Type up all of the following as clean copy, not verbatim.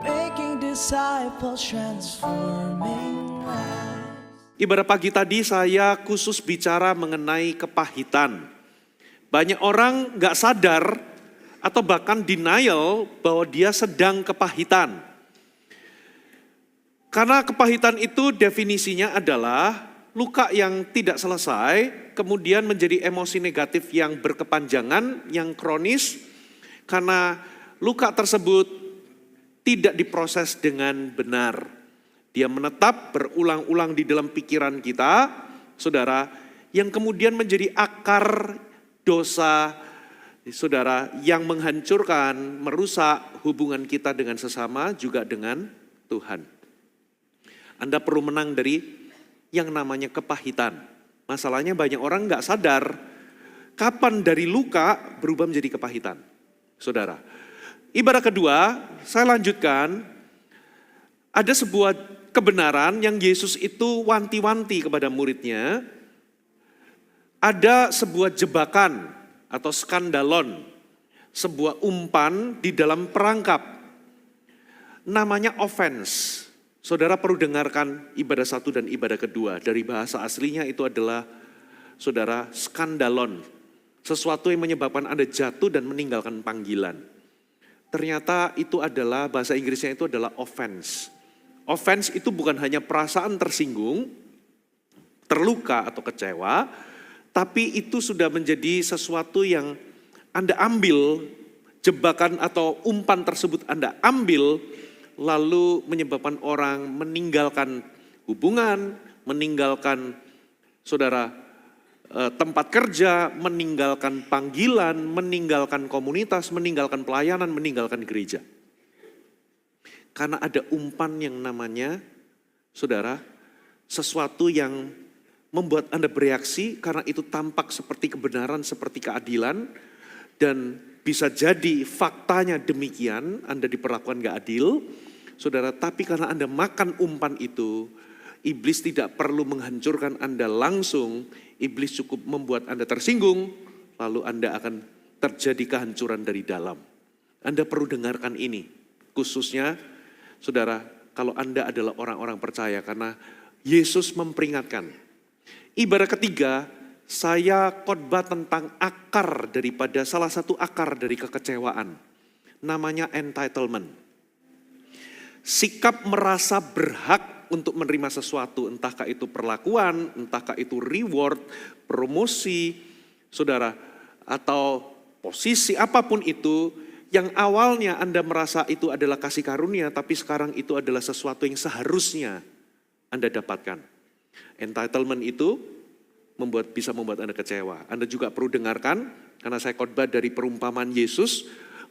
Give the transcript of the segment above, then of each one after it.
making disciples, transforming lives. Ibadah pagi tadi saya khusus bicara mengenai kepahitan. Banyak orang gak sadar atau bahkan denial bahwa dia sedang kepahitan. Karena kepahitan itu definisinya adalah luka yang tidak selesai, kemudian menjadi emosi negatif yang berkepanjangan, yang kronis, karena luka tersebut tidak diproses dengan benar. Dia menetap berulang-ulang di dalam pikiran kita, saudara, yang kemudian menjadi akar dosa, saudara, yang menghancurkan, merusak hubungan kita dengan sesama, juga dengan Tuhan. Anda perlu menang dari yang namanya kepahitan. Masalahnya banyak orang gak sadar kapan dari luka berubah menjadi kepahitan. Saudara, ibadah kedua, saya lanjutkan. Ada sebuah kebenaran yang Yesus itu wanti-wanti kepada muridnya. Ada sebuah jebakan atau skandalon, sebuah umpan di dalam perangkap. Namanya offense. Saudara perlu dengarkan ibadah satu dan ibadah kedua. Dari bahasa aslinya itu adalah, saudara, skandalon. Sesuatu yang menyebabkan Anda jatuh dan meninggalkan panggilan. Ternyata itu adalah, bahasa Inggrisnya itu adalah offense. Offense itu bukan hanya perasaan tersinggung, terluka atau kecewa, tapi itu sudah menjadi sesuatu yang Anda ambil, jebakan atau umpan tersebut Anda ambil, lalu menyebabkan orang meninggalkan hubungan, meninggalkan, saudara, tempat kerja, meninggalkan panggilan, meninggalkan komunitas, meninggalkan pelayanan, meninggalkan gereja. Karena ada umpan yang namanya, saudara, sesuatu yang membuat Anda bereaksi karena itu tampak seperti kebenaran, seperti keadilan, dan bisa jadi faktanya demikian, Anda diperlakukan gak adil, saudara, tapi karena Anda makan umpan itu, iblis tidak perlu menghancurkan Anda langsung, iblis cukup membuat Anda tersinggung, lalu Anda akan terjadi kehancuran dari dalam. Anda perlu dengarkan ini, khususnya, saudara, kalau Anda adalah orang-orang percaya, karena Yesus memperingatkan. Ibadah ketiga, saya khotbah tentang akar daripada, salah satu akar dari kekecewaan. Namanya entitlement. Sikap merasa berhak untuk menerima sesuatu, entahkah itu perlakuan, entahkah itu reward, promosi, saudara, atau posisi apapun itu, yang awalnya Anda merasa itu adalah kasih karunia, tapi sekarang itu adalah sesuatu yang seharusnya Anda dapatkan. Entitlement itu bisa membuat Anda kecewa. Anda juga perlu dengarkan, karena saya khotbah dari perumpamaan Yesus,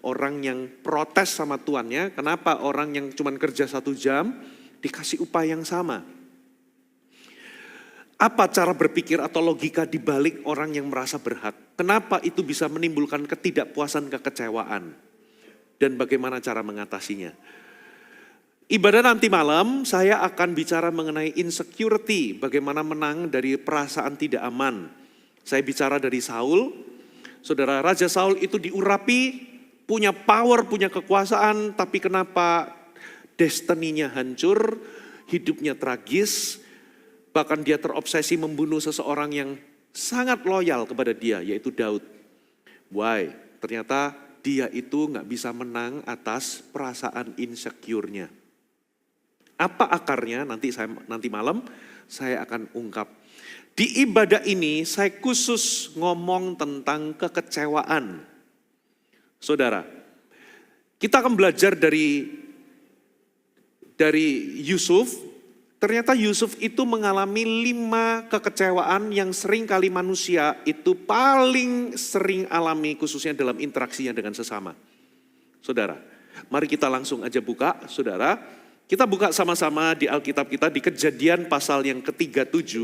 orang yang protes sama tuannya, kenapa orang yang cuma kerja 1 jam, dikasih upah yang sama. Apa cara berpikir atau logika dibalik orang yang merasa berhak? Kenapa itu bisa menimbulkan ketidakpuasan, kekecewaan? Dan bagaimana cara mengatasinya? Ibadah nanti malam saya akan bicara mengenai insecurity, bagaimana menang dari perasaan tidak aman. Saya bicara dari Saul, saudara, Raja Saul itu diurapi, punya power, punya kekuasaan, tapi kenapa destininya hancur, hidupnya tragis, bahkan dia terobsesi membunuh seseorang yang sangat loyal kepada dia, yaitu Daud. Why? Ternyata dia itu gak bisa menang atas perasaan insecure-nya. Apa akarnya? Nanti malam saya akan ungkap. Di ibadah ini saya khusus ngomong tentang kekecewaan. Saudara, kita akan belajar dari Yusuf. Ternyata Yusuf itu mengalami 5 kekecewaan yang sering kali manusia itu paling sering alami, khususnya dalam interaksinya dengan sesama. Saudara, mari kita langsung aja buka, saudara. Kita buka sama-sama di Alkitab kita di Kejadian pasal yang ke-37.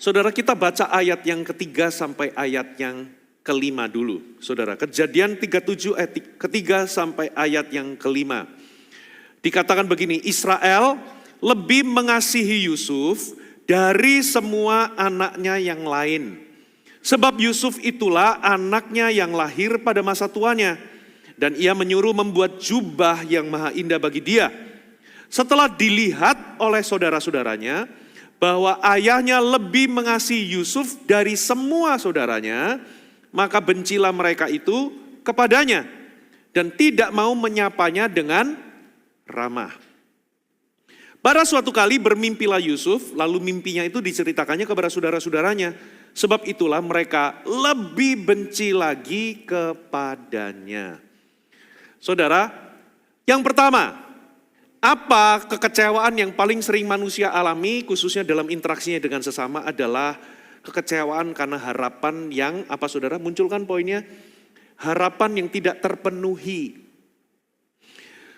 Saudara, kita baca ayat yang ke-3 sampai ayat yang ke-5 dulu. Saudara, Kejadian 37 ayat ke-3 sampai ayat yang ke-5. Dikatakan begini, Israel lebih mengasihi Yusuf dari semua anaknya yang lain. Sebab Yusuf itulah anaknya yang lahir pada masa tuanya. Dan ia menyuruh membuat jubah yang maha indah bagi dia. Setelah dilihat oleh saudara-saudaranya bahwa ayahnya lebih mengasihi Yusuf dari semua saudaranya, maka bencilah mereka itu kepadanya dan tidak mau menyapanya dengan ramah. Pada suatu kali bermimpilah Yusuf, lalu mimpinya itu diceritakannya kepada saudara-saudaranya. Sebab itulah mereka lebih benci lagi kepadanya. Saudara, yang pertama, apa kekecewaan yang paling sering manusia alami khususnya dalam interaksinya dengan sesama adalah kekecewaan karena harapan yang, apa saudara, munculkan poinnya? Harapan yang tidak terpenuhi.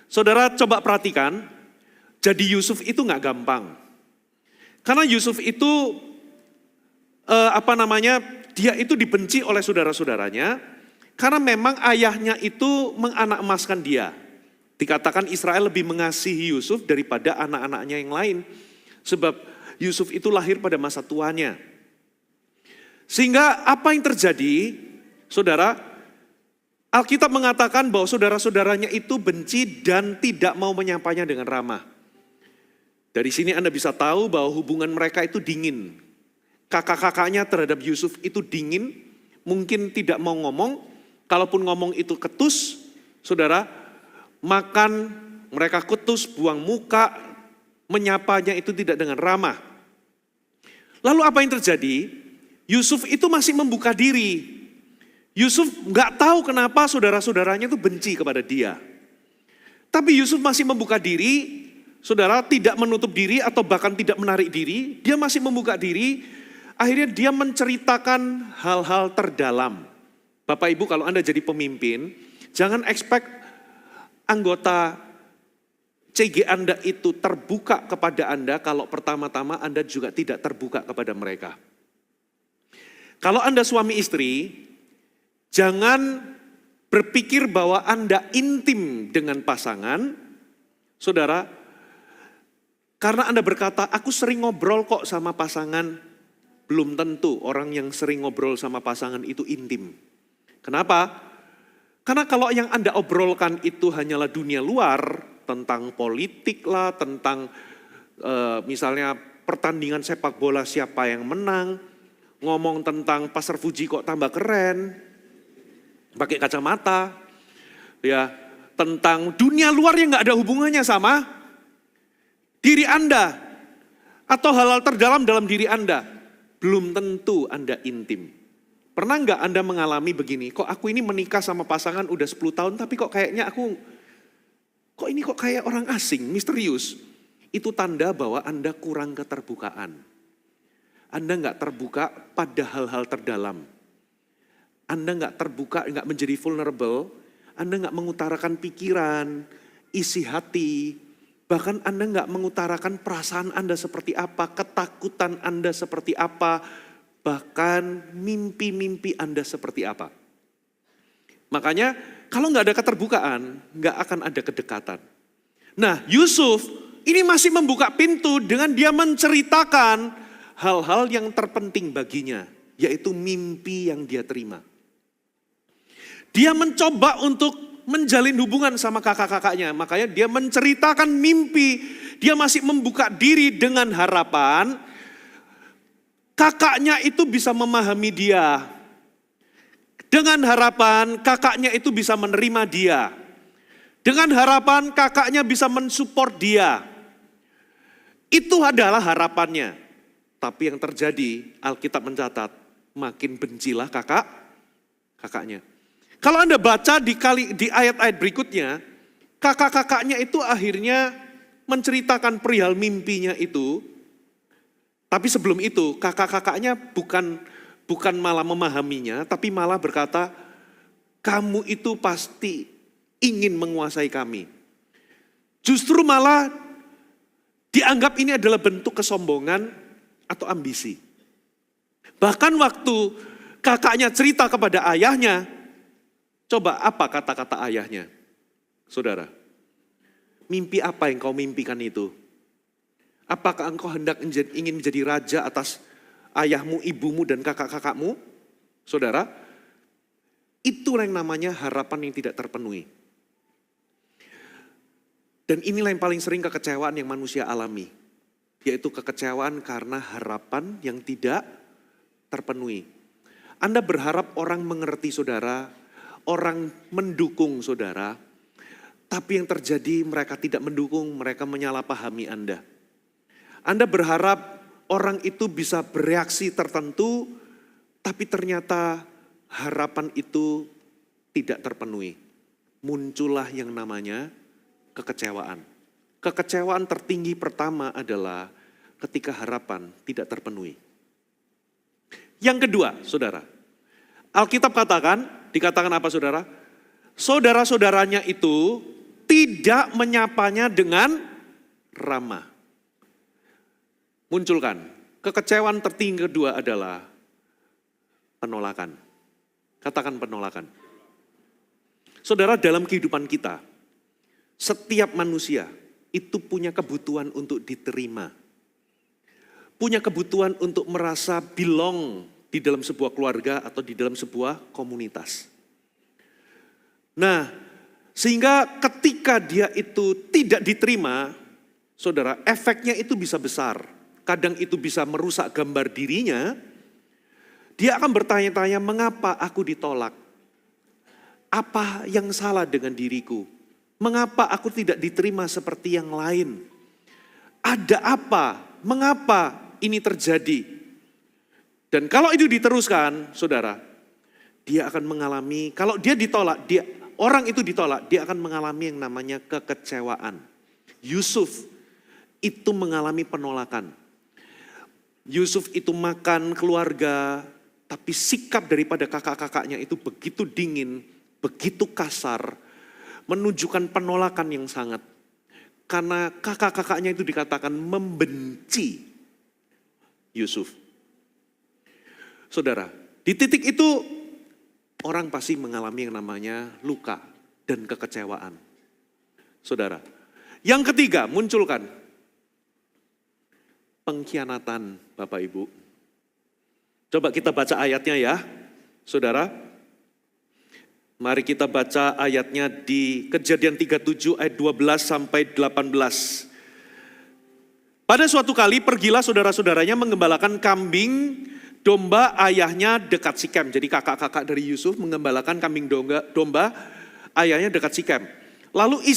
Saudara coba perhatikan, jadi Yusuf itu gak gampang. Karena Yusuf itu, dia itu dibenci oleh saudara-saudaranya, karena memang ayahnya itu menganak-emaskan dia. Dikatakan Israel lebih mengasihi Yusuf daripada anak-anaknya yang lain. Sebab Yusuf itu lahir pada masa tuanya. Sehingga apa yang terjadi, saudara, Alkitab mengatakan bahwa saudara-saudaranya itu benci dan tidak mau menyapanya dengan ramah. Dari sini Anda bisa tahu bahwa hubungan mereka itu dingin. Kakak-kakaknya terhadap Yusuf itu dingin, mungkin tidak mau ngomong, kalaupun ngomong itu ketus, saudara, makan mereka ketus, buang muka, menyapanya itu tidak dengan ramah. Lalu apa yang terjadi? Yusuf itu masih membuka diri. Yusuf nggak tahu kenapa saudara-saudaranya itu benci kepada dia. Tapi Yusuf masih membuka diri, saudara, tidak menutup diri atau bahkan tidak menarik diri. Dia masih membuka diri, akhirnya dia menceritakan hal-hal terdalam. Bapak Ibu, kalau Anda jadi pemimpin, jangan expect anggota CG Anda itu terbuka kepada Anda kalau pertama-tama Anda juga tidak terbuka kepada mereka. Kalau Anda suami istri, jangan berpikir bahwa Anda intim dengan pasangan, saudara, karena Anda berkata, aku sering ngobrol kok sama pasangan. Belum tentu orang yang sering ngobrol sama pasangan itu intim. Kenapa? Karena kalau yang Anda obrolkan itu hanyalah dunia luar, tentang politik lah, tentang misalnya pertandingan sepak bola siapa yang menang, ngomong tentang Pasar Fuji kok tambah keren, pakai kacamata, ya, tentang dunia luar yang gak ada hubungannya sama diri Anda, atau hal-hal terdalam dalam diri Anda, belum tentu Anda intim. Pernah nggak Anda mengalami begini, kok aku ini menikah sama pasangan udah 10 tahun, tapi kok kayaknya kok ini kayak orang asing, misterius. Itu tanda bahwa Anda kurang keterbukaan. Anda nggak terbuka pada hal-hal terdalam. Anda nggak terbuka, nggak menjadi vulnerable, Anda nggak mengutarakan pikiran, isi hati, bahkan Anda nggak mengutarakan perasaan Anda seperti apa, ketakutan Anda seperti apa, bahkan mimpi-mimpi Anda seperti apa. Makanya kalau nggak ada keterbukaan, nggak akan ada kedekatan. Nah, Yusuf ini masih membuka pintu dengan dia menceritakan hal-hal yang terpenting baginya, yaitu mimpi yang dia terima. Dia mencoba untuk menjalin hubungan sama kakak-kakaknya. Makanya dia menceritakan mimpi. Dia masih membuka diri dengan harapan kakaknya itu bisa memahami dia. Dengan harapan kakaknya itu bisa menerima dia. Dengan harapan kakaknya bisa mensupport dia. Itu adalah harapannya. Tapi yang terjadi, Alkitab mencatat, makin bencilah kakaknya. Kalau Anda baca di ayat-ayat berikutnya, kakak-kakaknya itu akhirnya menceritakan perihal mimpinya itu. Tapi sebelum itu, kakak-kakaknya bukan malah memahaminya, tapi malah berkata, kamu itu pasti ingin menguasai kami. Justru malah dianggap ini adalah bentuk kesombongan atau ambisi. Bahkan waktu kakaknya cerita kepada ayahnya, coba apa kata-kata ayahnya? Saudara, mimpi apa yang kau mimpikan itu? Apakah engkau hendak ingin menjadi raja atas ayahmu, ibumu, dan kakak-kakakmu? Saudara, Itulah yang namanya harapan yang tidak terpenuhi. Dan inilah yang paling sering kekecewaan yang manusia alami. Yaitu kekecewaan karena harapan yang tidak terpenuhi. Anda berharap orang mengerti saudara, orang mendukung saudara, tapi yang terjadi mereka tidak mendukung, mereka menyalahpahami Anda. Anda berharap orang itu bisa bereaksi tertentu, tapi ternyata harapan itu tidak terpenuhi. Muncullah yang namanya kekecewaan. Kekecewaan tertinggi pertama adalah ketika harapan tidak terpenuhi. Yang kedua, saudara, Alkitab dikatakan apa saudara? Saudara-saudaranya itu tidak menyapanya dengan ramah. Munculkan, kekecewaan tertinggi kedua adalah penolakan. Katakan penolakan. Saudara, dalam kehidupan kita, setiap manusia itu punya kebutuhan untuk diterima. Punya kebutuhan untuk merasa belong di dalam sebuah keluarga atau di dalam sebuah komunitas. Nah, sehingga ketika dia itu tidak diterima, saudara, efeknya itu bisa besar. Kadang itu bisa merusak gambar dirinya. Dia akan bertanya-tanya, mengapa aku ditolak? Apa yang salah dengan diriku? Mengapa aku tidak diterima seperti yang lain? Ada apa? Mengapa ini terjadi? Dan kalau itu diteruskan, saudara, dia akan mengalami, kalau dia ditolak, orang itu ditolak, dia akan mengalami yang namanya kekecewaan. Yusuf itu mengalami penolakan. Yusuf itu makan keluarga, tapi sikap daripada kakak-kakaknya itu begitu dingin, begitu kasar, menunjukkan penolakan yang sangat. Karena kakak-kakaknya itu dikatakan membenci Yusuf. Saudara, di titik itu orang pasti mengalami yang namanya luka dan kekecewaan. Saudara, yang ketiga munculkan pengkhianatan Bapak Ibu. Coba kita baca ayatnya ya, saudara. Mari kita baca ayatnya di Kejadian 37 ayat 12 sampai 18. Pada suatu kali pergilah saudara-saudaranya mengembalakan kambing domba ayahnya dekat Sikem. Jadi kakak-kakak dari Yusuf mengembalakan kambing domba ayahnya dekat Sikem. Lalu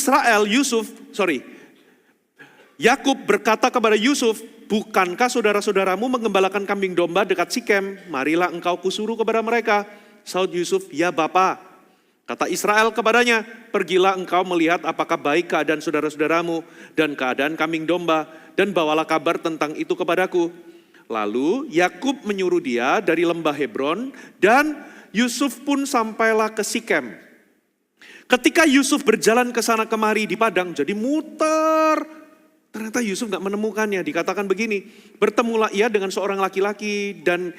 Yakub berkata kepada Yusuf, bukankah saudara-saudaramu mengembalakan kambing domba dekat Sikem? Marilah engkau kusuruh kepada mereka. Saud Yusuf, ya Bapa. Kata Israel kepadanya, pergilah engkau melihat apakah baik keadaan saudara-saudaramu dan keadaan kambing domba, dan bawalah kabar tentang itu kepadaku. Lalu Yakub menyuruh dia dari lembah Hebron, dan Yusuf pun sampailah ke Sikem. Ketika Yusuf berjalan ke sana kemari di padang, jadi muter, ternyata Yusuf gak menemukannya. Dikatakan begini, bertemulah ia dengan seorang laki-laki dan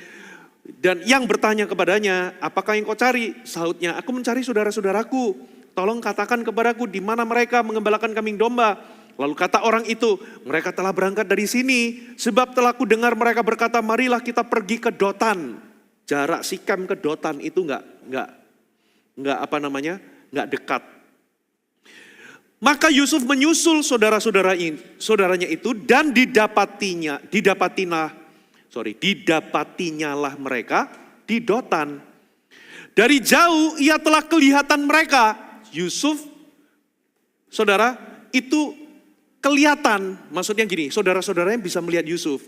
yang bertanya kepadanya, apakah yang kau cari? Sahutnya, aku mencari saudara-saudaraku. Tolong katakan kepadaku di mana mereka mengembalakan kambing domba. Lalu kata orang itu, mereka telah berangkat dari sini. Sebab telah ku dengar mereka berkata, marilah kita pergi ke Dotan. Jarak Sikem ke Dotan itu enggak dekat. Maka Yusuf menyusul saudaranya itu dan didapatinyalah mereka di Dotan. Dari jauh ia telah kelihatan mereka. Yusuf, saudara, itu kelihatan. Maksudnya gini, saudara-saudaranya bisa melihat Yusuf.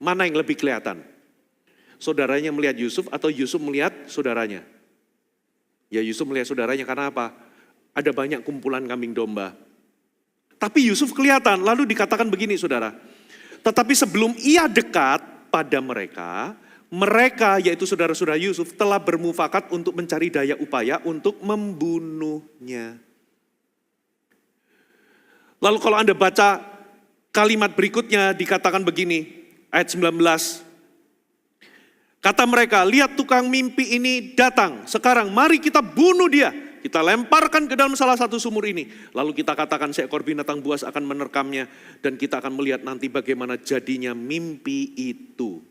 Mana yang lebih kelihatan? Saudaranya melihat Yusuf atau Yusuf melihat saudaranya? Ya Yusuf melihat saudaranya karena apa? Ada banyak kumpulan kambing domba. Tapi Yusuf kelihatan, lalu dikatakan begini saudara. Tetapi sebelum ia dekat pada mereka yaitu saudara-saudara Yusuf telah bermufakat untuk mencari daya upaya untuk membunuhnya. Lalu kalau Anda baca kalimat berikutnya dikatakan begini, ayat 19. Kata mereka, lihat tukang mimpi ini datang, sekarang mari kita bunuh dia. Kita lemparkan ke dalam salah satu sumur ini. Lalu kita katakan seekor binatang buas akan menerkamnya. Dan kita akan melihat nanti bagaimana jadinya mimpi itu.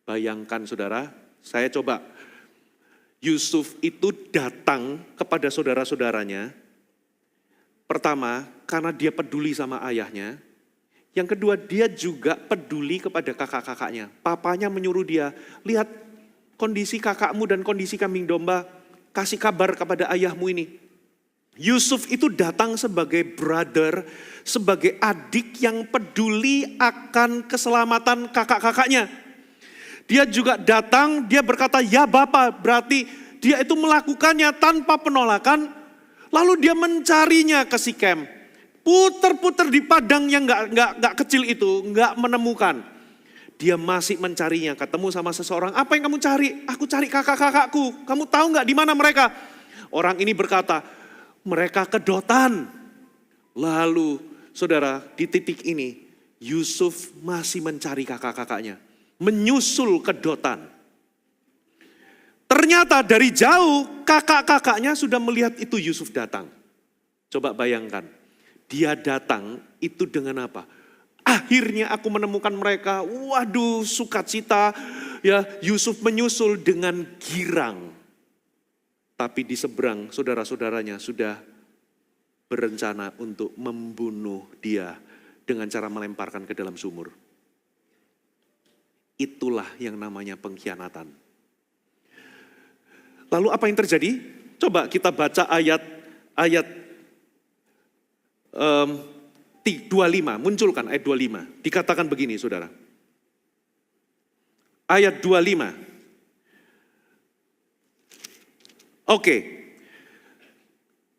Bayangkan saudara, saya coba. Yusuf itu datang kepada saudara-saudaranya. Pertama, karena dia peduli sama ayahnya. Yang kedua, dia juga peduli kepada kakak-kakaknya. Papanya menyuruh dia, lihat kondisi kakakmu dan kondisi kambing domba, kasih kabar kepada ayahmu ini. Yusuf itu datang sebagai brother, sebagai adik yang peduli akan keselamatan kakak-kakaknya. Dia juga datang, dia berkata, ya Bapak, berarti dia itu melakukannya tanpa penolakan, lalu dia mencarinya ke Sikem. Puter-puter di padang yang nggak kecil itu, nggak menemukan. Dia masih mencarinya, ketemu sama seseorang, apa yang kamu cari? Aku cari kakak-kakakku, kamu tahu nggak di mana mereka? Orang ini berkata, mereka kedotan. Lalu saudara, di titik ini Yusuf masih mencari kakak-kakaknya, menyusul kedotan. Ternyata dari jauh kakak-kakaknya sudah melihat itu Yusuf datang. Coba bayangkan, dia datang itu dengan apa? Akhirnya aku menemukan mereka, waduh sukacita. Ya, Yusuf menyusul dengan girang. Tapi di seberang saudara-saudaranya sudah berencana untuk membunuh dia dengan cara melemparkan ke dalam sumur. Itulah yang namanya pengkhianatan. Lalu apa yang terjadi? Coba kita baca ayat 25, munculkan ayat 25. Dikatakan begini saudara. Ayat 25. Oke.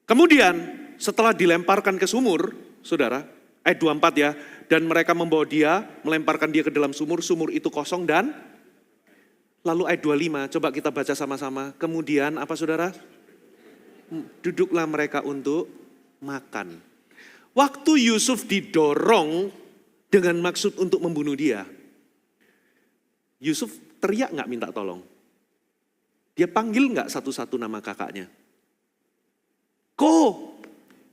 Kemudian setelah dilemparkan ke sumur, saudara, ayat 24 ya. Dan mereka membawa dia, melemparkan dia ke dalam sumur, sumur itu kosong dan lalu ayat 25, coba kita baca sama-sama. Kemudian apa saudara? Duduklah mereka untuk makan. Waktu Yusuf didorong dengan maksud untuk membunuh dia, Yusuf teriak gak minta tolong? Dia panggil gak satu-satu nama kakaknya? Ko,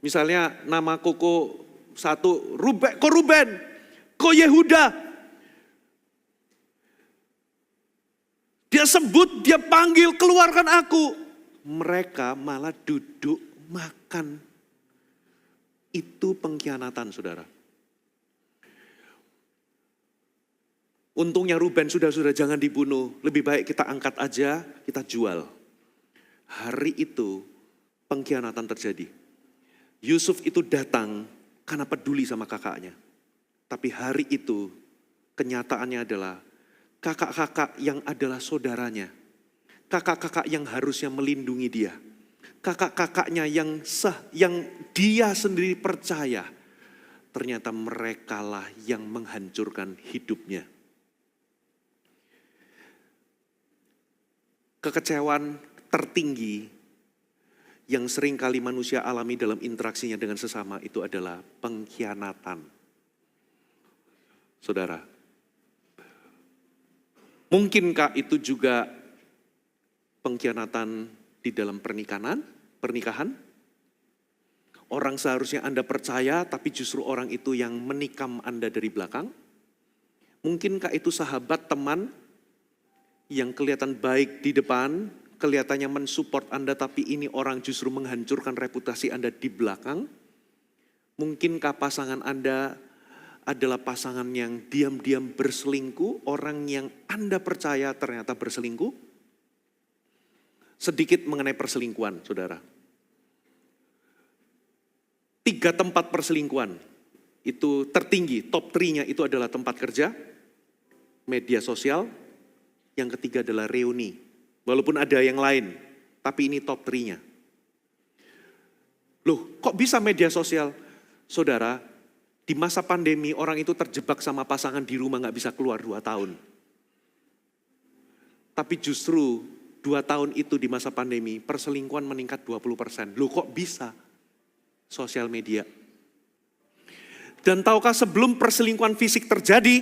misalnya nama koko satu, Ko Ruben, Ko Yehuda. Dia sebut, dia panggil, keluarkan aku. Mereka malah duduk makan. Itu pengkhianatan saudara. Untungnya Ruben sudah jangan dibunuh. Lebih baik kita angkat aja, kita jual. Hari itu pengkhianatan terjadi. Yusuf itu datang karena peduli sama kakaknya. Tapi hari itu kenyataannya adalah kakak-kakak yang adalah saudaranya. Kakak-kakak yang harusnya melindungi dia. Kakak-kakaknya yang dia sendiri percaya, ternyata merekalah yang menghancurkan hidupnya. Kekecewaan tertinggi yang sering kali manusia alami dalam interaksinya dengan sesama itu adalah pengkhianatan. Saudara, mungkinkah itu juga pengkhianatan di dalam pernikahan? Orang seharusnya Anda percaya, tapi justru orang itu yang menikam Anda dari belakang. Mungkinkah itu sahabat, teman, yang kelihatan baik di depan, kelihatannya mensupport Anda, tapi ini orang justru menghancurkan reputasi Anda di belakang? Mungkinkah pasangan Anda adalah pasangan yang diam-diam berselingkuh, orang yang Anda percaya ternyata berselingkuh? Sedikit mengenai perselingkuhan, saudara. 3 tempat perselingkuhan itu tertinggi, top 3-nya itu adalah tempat kerja, media sosial, yang ketiga adalah reuni. Walaupun ada yang lain, tapi ini top 3-nya. Loh, kok bisa media sosial? Saudara, di masa pandemi orang itu terjebak sama pasangan di rumah gak bisa keluar 2 tahun. Tapi justru 2 tahun itu di masa pandemi, perselingkuhan meningkat 20%. Loh kok bisa? Sosial media. Dan tahukah sebelum perselingkuhan fisik terjadi,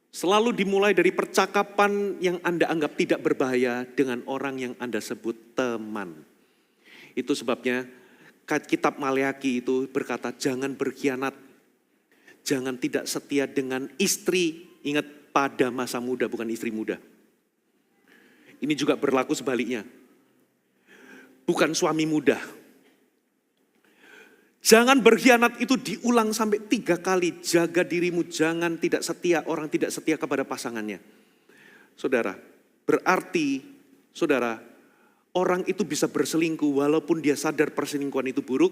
selalu dimulai dari percakapan yang Anda anggap tidak berbahaya dengan orang yang Anda sebut teman. Itu sebabnya kitab Maleakhi itu berkata, jangan berkhianat, jangan tidak setia dengan istri. Ingat, pada masa muda, bukan istri muda. Ini juga berlaku sebaliknya. Bukan suami muda. Jangan berkhianat itu diulang sampai 3 kali. Jaga dirimu, jangan tidak setia, orang tidak setia kepada pasangannya. Saudara, berarti saudara, orang itu bisa berselingkuh walaupun dia sadar perselingkuhan itu buruk.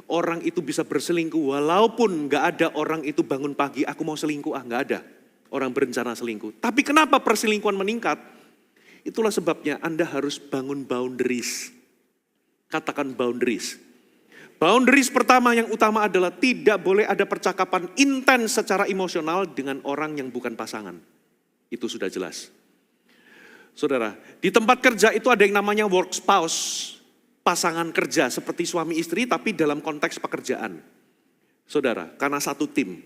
Orang itu bisa berselingkuh walaupun gak ada orang itu bangun pagi, aku mau selingkuh, gak ada orang berencana selingkuh. Tapi kenapa perselingkuhan meningkat? Itulah sebabnya Anda harus bangun boundaries. Katakan boundaries. Boundaries pertama yang utama adalah tidak boleh ada percakapan intens secara emosional dengan orang yang bukan pasangan. Itu sudah jelas. Saudara, di tempat kerja itu ada yang namanya work spouse. Pasangan kerja seperti suami istri tapi dalam konteks pekerjaan. Saudara, karena satu tim.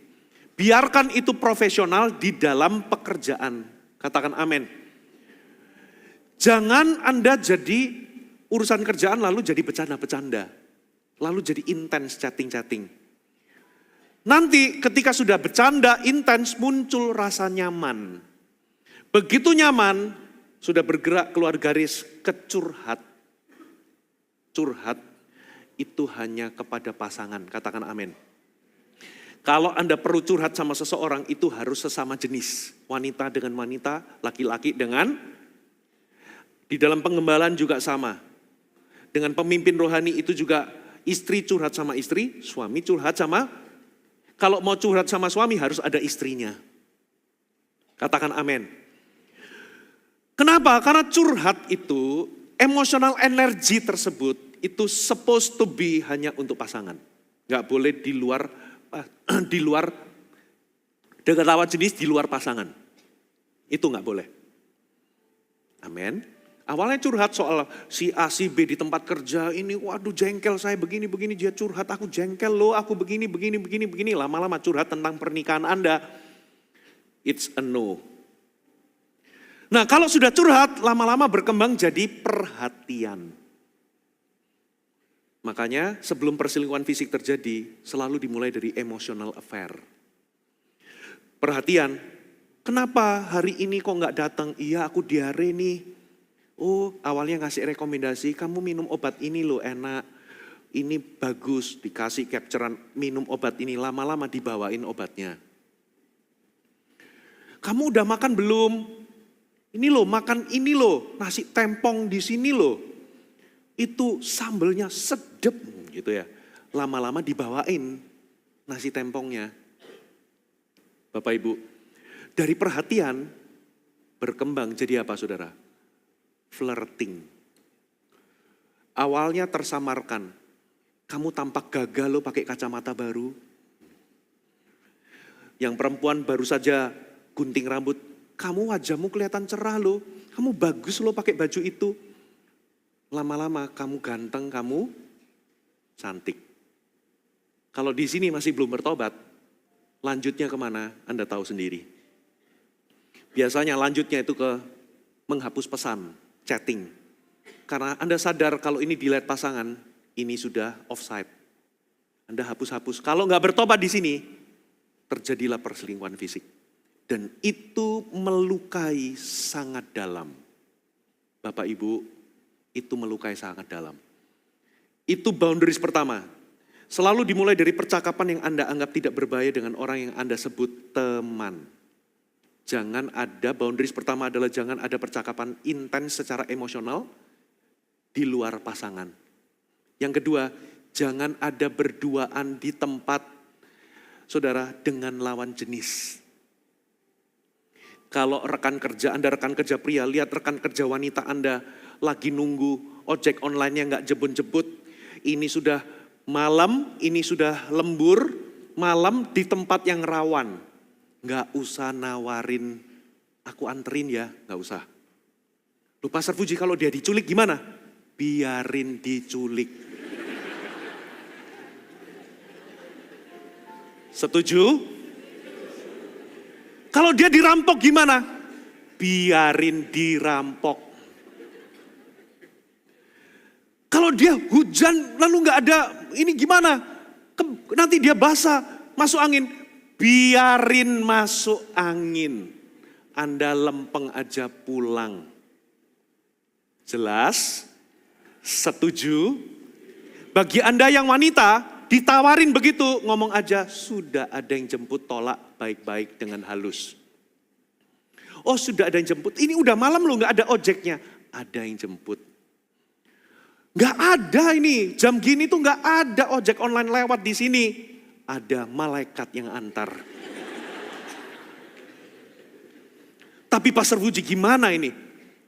Biarkan itu profesional di dalam pekerjaan. Katakan amin. Jangan Anda jadi urusan kerjaan lalu jadi bercanda-bercanda. Lalu jadi intens chatting-chatting. Nanti ketika sudah bercanda intens muncul rasa nyaman. Begitu nyaman sudah bergerak keluar garis ke curhat. Curhat itu hanya kepada pasangan. Katakan amin. Kalau Anda perlu curhat sama seseorang itu harus sesama jenis. Wanita dengan wanita, laki-laki dengan. Di dalam pengembalaan juga sama. Dengan pemimpin rohani itu juga istri curhat sama istri, suami curhat sama. Kalau mau curhat sama suami harus ada istrinya. Katakan amin. Kenapa? Karena curhat itu, emotional energy tersebut itu supposed to be hanya untuk pasangan. Gak boleh di luar dengan lawan jenis di luar pasangan. Itu gak boleh. Amin. Awalnya curhat soal si A, si B di tempat kerja ini, waduh jengkel saya begini, dia curhat, aku jengkel loh, aku begini. Lama-lama curhat tentang pernikahan Anda, it's a no. Nah kalau sudah curhat, lama-lama berkembang jadi perhatian. Makanya sebelum perselingkuhan fisik terjadi, selalu dimulai dari emotional affair. Perhatian, kenapa hari ini kok gak datang? Iya aku diare nih. Oh awalnya ngasih rekomendasi, kamu minum obat ini loh enak, ini bagus, dikasih capturean minum obat ini, lama-lama dibawain obatnya. Kamu udah makan belum? Ini loh makan ini loh, nasi tempong di sini loh. Itu sambelnya sedep gitu ya. Lama-lama dibawain nasi tempongnya. Bapak Ibu, dari perhatian berkembang jadi apa saudara? Flirting. Awalnya tersamarkan. Kamu tampak gagal lo pakai kacamata baru. Yang perempuan baru saja gunting rambut. Kamu wajahmu kelihatan cerah lo. Kamu bagus lo pakai baju itu. Lama-lama kamu ganteng, kamu cantik. Kalau di sini masih belum bertobat, lanjutnya kemana? Anda tahu sendiri. Biasanya lanjutnya itu ke menghapus pesan. Chatting. Karena Anda sadar kalau ini dilihat pasangan, ini sudah offside. Anda hapus-hapus. Kalau nggak bertobat di sini, terjadilah perselingkuhan fisik. Dan itu melukai sangat dalam. Bapak Ibu, itu melukai sangat dalam. Itu boundaries pertama. Selalu dimulai dari percakapan yang Anda anggap tidak berbahaya dengan orang yang Anda sebut teman. Jangan ada, boundaries pertama adalah jangan ada percakapan intens secara emosional di luar pasangan. Yang kedua, jangan ada berduaan di tempat saudara dengan lawan jenis. Kalau rekan kerja Anda, rekan kerja pria, lihat rekan kerja wanita Anda lagi nunggu ojek online-nya nggak jebut-jebut. Ini sudah malam, ini sudah lembur, malam di tempat yang rawan. Nggak usah nawarin, aku anterin ya, nggak usah. Loh Pastor Puji kalau dia diculik gimana? Biarin diculik. Setuju? Kalau dia dirampok gimana? Biarin dirampok. Kalau dia hujan lalu nggak ada, ini gimana? Nanti dia basah, masuk angin. Biarin masuk angin. Anda lempeng aja pulang. Jelas? Setuju? Bagi Anda yang wanita, ditawarin begitu, ngomong aja, sudah ada yang jemput, tolak baik-baik dengan halus. Oh sudah ada yang jemput, ini udah malam loh, gak ada ojeknya. Ada yang jemput. Gak ada ini, jam gini tuh gak ada ojek online lewat di sini. Ada malaikat yang antar. Tapi Pastor Fuji gimana ini?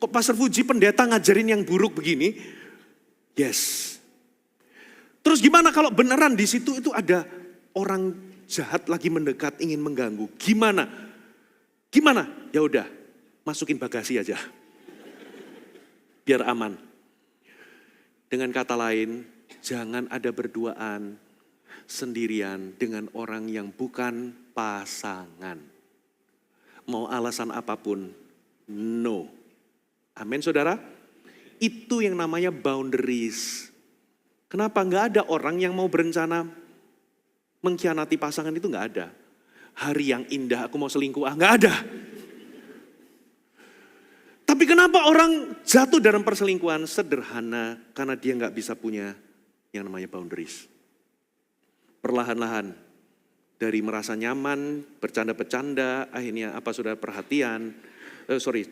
Kok Pastor Fuji pendeta ngajarin yang buruk begini? Yes. Terus gimana kalau beneran di situ itu ada orang jahat lagi mendekat ingin mengganggu? Gimana? Gimana? Ya udah, masukin bagasi aja. Biar aman. Dengan kata lain, jangan ada berduaan sendirian dengan orang yang bukan pasangan. Mau alasan apapun, no. Amin saudara? Itu yang namanya boundaries. Kenapa nggak ada orang yang mau berencana mengkhianati pasangan itu nggak ada. Hari yang indah aku mau selingkuh, nggak ada. Tapi kenapa orang jatuh dalam perselingkuhan? Sederhana, karena dia nggak bisa punya yang namanya boundaries. Perlahan-lahan, dari merasa nyaman, bercanda-bercanda, akhirnya apa sudah perhatian,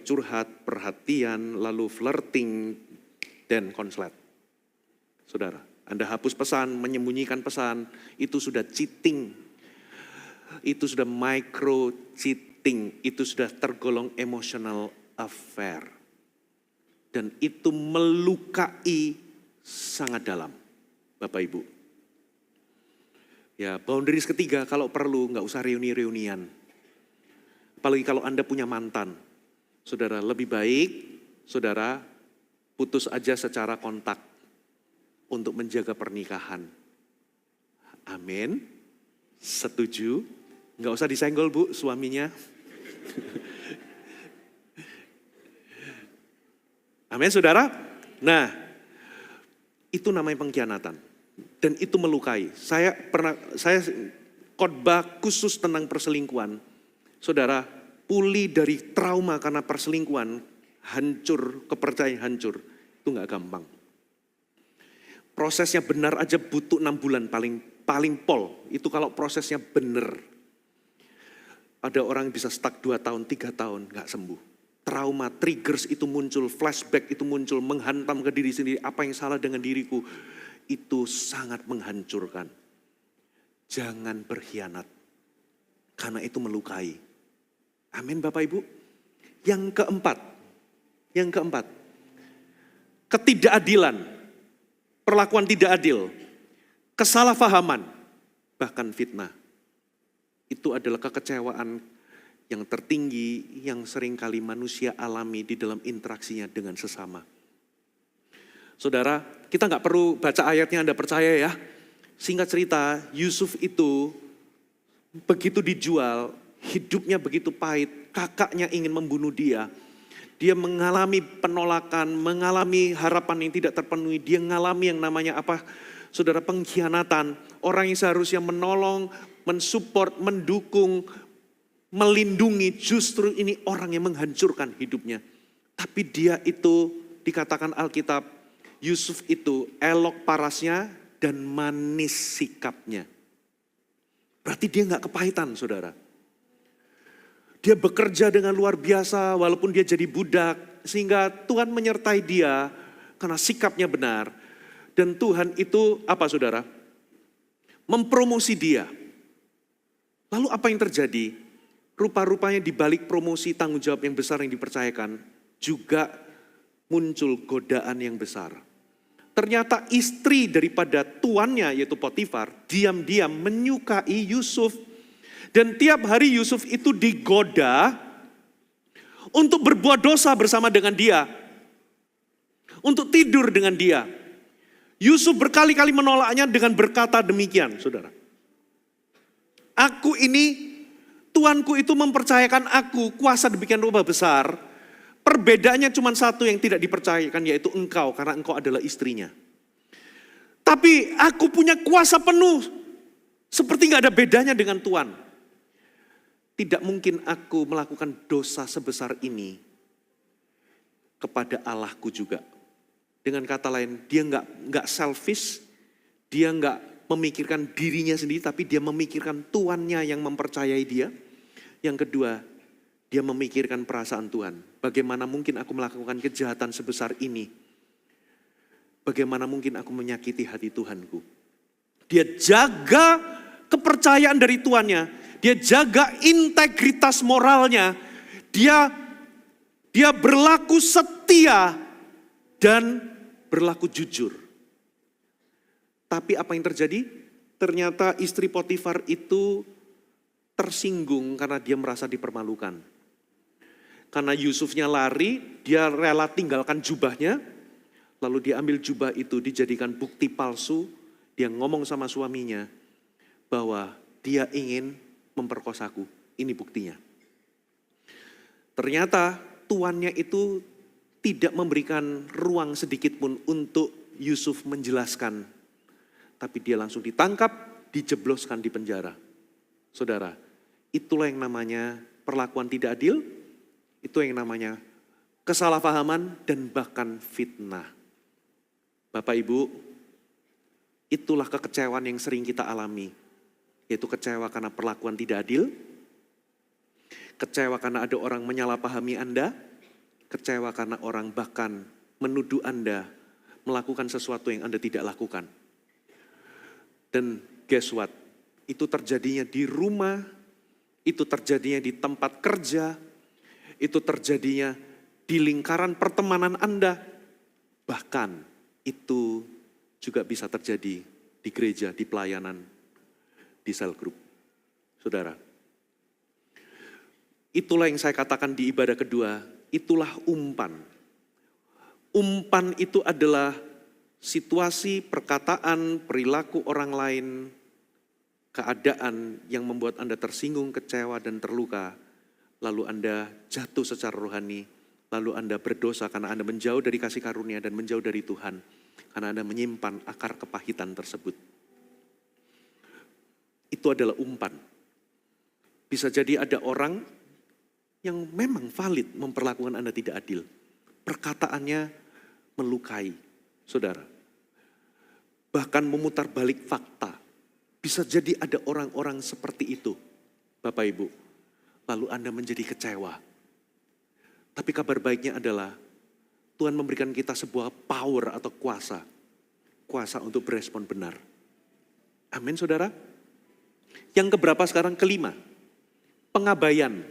curhat, perhatian, lalu flirting, dan konslet. Saudara, Anda hapus pesan, menyembunyikan pesan, itu sudah cheating. Itu sudah micro cheating, itu sudah tergolong emotional affair. Dan itu melukai sangat dalam, Bapak Ibu. Ya, boundaries ketiga, kalau perlu nggak usah reuni-reunian. Apalagi kalau Anda punya mantan. Saudara, lebih baik saudara putus aja secara kontak untuk menjaga pernikahan. Amin. Setuju? Nggak usah disenggol Bu suaminya. Amin saudara. Nah, itu namanya pengkhianatan. Dan itu melukai. Saya khotbah khusus tentang perselingkuhan. Saudara, pulih dari trauma karena perselingkuhan, hancur, kepercayaan hancur, itu gak gampang. Prosesnya benar aja butuh 6 bulan paling pol, itu kalau prosesnya benar. Ada orang yang bisa stuck 2 tahun, 3 tahun gak sembuh. Trauma, triggers itu muncul, flashback itu muncul, menghantam ke diri sendiri, apa yang salah dengan diriku. Itu sangat menghancurkan. Jangan berkhianat, karena itu melukai. Amin Bapak Ibu. Yang keempat, ketidakadilan, perlakuan tidak adil, kesalahpahaman, bahkan fitnah. Itu adalah kekecewaan yang tertinggi yang seringkali manusia alami di dalam interaksinya dengan sesama. Saudara, kita nggak perlu baca ayatnya, Anda percaya ya. Singkat cerita, Yusuf itu begitu dijual, hidupnya begitu pahit, kakaknya ingin membunuh dia. Dia mengalami penolakan, mengalami harapan yang tidak terpenuhi. Dia mengalami yang namanya apa? Saudara, pengkhianatan. Orang yang seharusnya menolong, mensupport, mendukung, melindungi, justru ini orang yang menghancurkan hidupnya. Tapi dia itu dikatakan Alkitab, Yusuf itu elok parasnya dan manis sikapnya. Berarti dia gak kepahitan saudara. Dia bekerja dengan luar biasa walaupun dia jadi budak. Sehingga Tuhan menyertai dia karena sikapnya benar. Dan Tuhan itu apa saudara? Mempromosi dia. Lalu apa yang terjadi? Rupa-rupanya di balik promosi tanggung jawab yang besar yang dipercayakan. Juga muncul godaan yang besar. Ternyata istri daripada tuannya yaitu Potifar diam-diam menyukai Yusuf. Dan tiap hari Yusuf itu digoda untuk berbuat dosa bersama dengan dia. Untuk tidur dengan dia. Yusuf berkali-kali menolaknya dengan berkata demikian, saudara. Aku ini, Tuanku itu mempercayakan aku kuasa demikian rupa besar. Perbedaannya cuma satu yang tidak dipercayakan yaitu engkau karena engkau adalah istrinya. Tapi aku punya kuasa penuh. Seperti gak ada bedanya dengan Tuhan. Tidak mungkin aku melakukan dosa sebesar ini kepada Allahku juga. Dengan kata lain, dia nggak selfish, dia nggak memikirkan dirinya sendiri, tapi dia memikirkan tuannya yang mempercayai dia. Yang kedua, dia memikirkan perasaan Tuhan. Bagaimana mungkin aku melakukan kejahatan sebesar ini? Bagaimana mungkin aku menyakiti hati Tuhanku? Dia jaga kepercayaan dari tuannya. Dia jaga integritas moralnya. Dia berlaku setia dan berlaku jujur. Tapi apa yang terjadi? Ternyata istri Potifar itu tersinggung karena dia merasa dipermalukan. Karena Yusufnya lari, dia rela tinggalkan jubahnya, lalu dia ambil jubah itu dijadikan bukti palsu. Dia ngomong sama suaminya bahwa dia ingin memperkosaku. Ini buktinya. Ternyata tuannya itu tidak memberikan ruang sedikit pun untuk Yusuf menjelaskan. Tapi dia langsung ditangkap, dijebloskan di penjara. Saudara, itulah yang namanya perlakuan tidak adil. Itu yang namanya kesalahpahaman dan bahkan fitnah. Bapak Ibu, itulah kekecewaan yang sering kita alami. Yaitu kecewa karena perlakuan tidak adil. Kecewa karena ada orang menyalahpahami Anda. Kecewa karena orang bahkan menuduh Anda melakukan sesuatu yang Anda tidak lakukan. Dan guess what? Itu terjadinya di rumah, itu terjadinya di tempat kerja, itu terjadinya di lingkaran pertemanan Anda. Bahkan itu juga bisa terjadi di gereja, di pelayanan, di sel group. Saudara, itulah yang saya katakan di ibadah kedua, itulah umpan. Umpan itu adalah situasi, perkataan, perilaku orang lain, keadaan yang membuat Anda tersinggung, kecewa, dan terluka. Lalu Anda jatuh secara rohani, lalu Anda berdosa karena Anda menjauh dari kasih karunia dan menjauh dari Tuhan. Karena Anda menyimpan akar kepahitan tersebut. Itu adalah umpan. Bisa jadi ada orang yang memang valid memperlakukan Anda tidak adil. Perkataannya melukai. Saudara, bahkan memutar balik fakta. Bisa jadi ada orang-orang seperti itu, Bapak Ibu. Lalu Anda menjadi kecewa. Tapi kabar baiknya adalah Tuhan memberikan kita sebuah power atau kuasa. Kuasa untuk berespon benar. Amin saudara. Yang keberapa sekarang? Kelima. Pengabaian.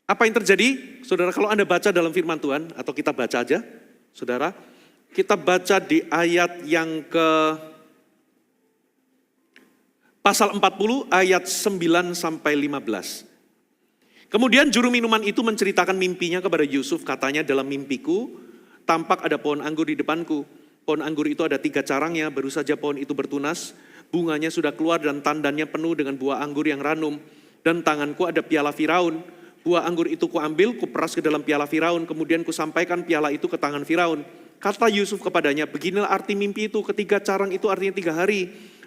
Apa yang terjadi? Saudara, kalau Anda baca dalam firman Tuhan, atau kita baca aja, saudara, kita baca di ayat yang ke pasal 40 ayat 9 sampai 15. Kemudian juru minuman itu menceritakan mimpinya kepada Yusuf, katanya dalam mimpiku tampak ada pohon anggur di depanku. Pohon anggur itu ada 3 carangnya, baru saja pohon itu bertunas, bunganya sudah keluar dan tandannya penuh dengan buah anggur yang ranum. Dan tanganku ada piala Firaun. Buah anggur itu kuambil, kuperas ke dalam piala Firaun, kemudian kusampaikan piala itu ke tangan Firaun. Kata Yusuf kepadanya, beginilah arti mimpi itu, ketiga carang itu artinya 3 hari.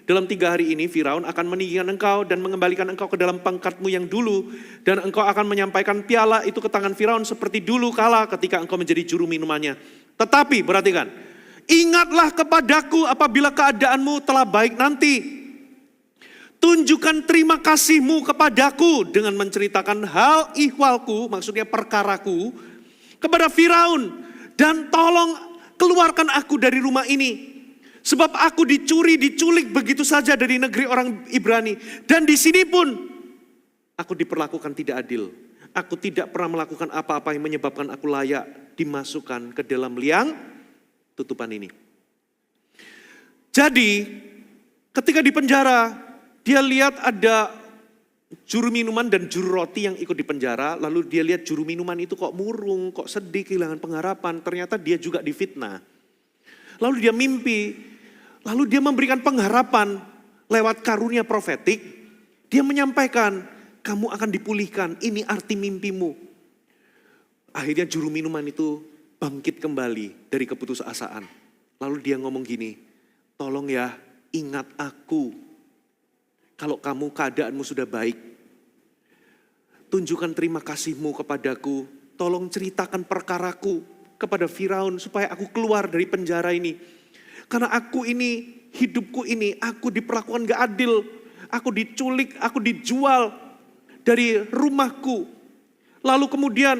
Dalam 3 hari ini Firaun akan meninggikan engkau dan mengembalikan engkau ke dalam pangkatmu yang dulu. Dan engkau akan menyampaikan piala itu ke tangan Firaun seperti dulu kala ketika engkau menjadi juru minumannya. Tetapi perhatikan, ingatlah kepadaku apabila keadaanmu telah baik nanti. Tunjukkan terima kasihmu kepadaku dengan menceritakan hal ihwalku, maksudnya perkaraku, kepada Firaun. Dan tolong keluarkan aku dari rumah ini. Sebab aku diculik begitu saja dari negeri orang Ibrani. Dan di sini pun aku diperlakukan tidak adil. Aku tidak pernah melakukan apa-apa yang menyebabkan aku layak dimasukkan ke dalam liang tutupan ini. Jadi ketika di penjara, dia lihat ada juru minuman dan juru roti yang ikut di penjara. Lalu dia lihat juru minuman itu kok murung, kok sedih, kehilangan pengharapan. Ternyata dia juga difitnah. Lalu dia mimpi, lalu dia memberikan pengharapan lewat karunia profetik. Dia menyampaikan, kamu akan dipulihkan, ini arti mimpimu. Akhirnya juru minuman itu bangkit kembali dari keputusasaan. Lalu dia ngomong gini, tolong ya ingat aku. Kalau kamu keadaanmu sudah baik, tunjukkan terima kasihmu kepadaku, tolong ceritakan perkaraku kepada Firaun supaya aku keluar dari penjara ini. Karena aku ini, hidupku ini, aku diperlakukan gak adil. Aku diculik, aku dijual dari rumahku. Lalu kemudian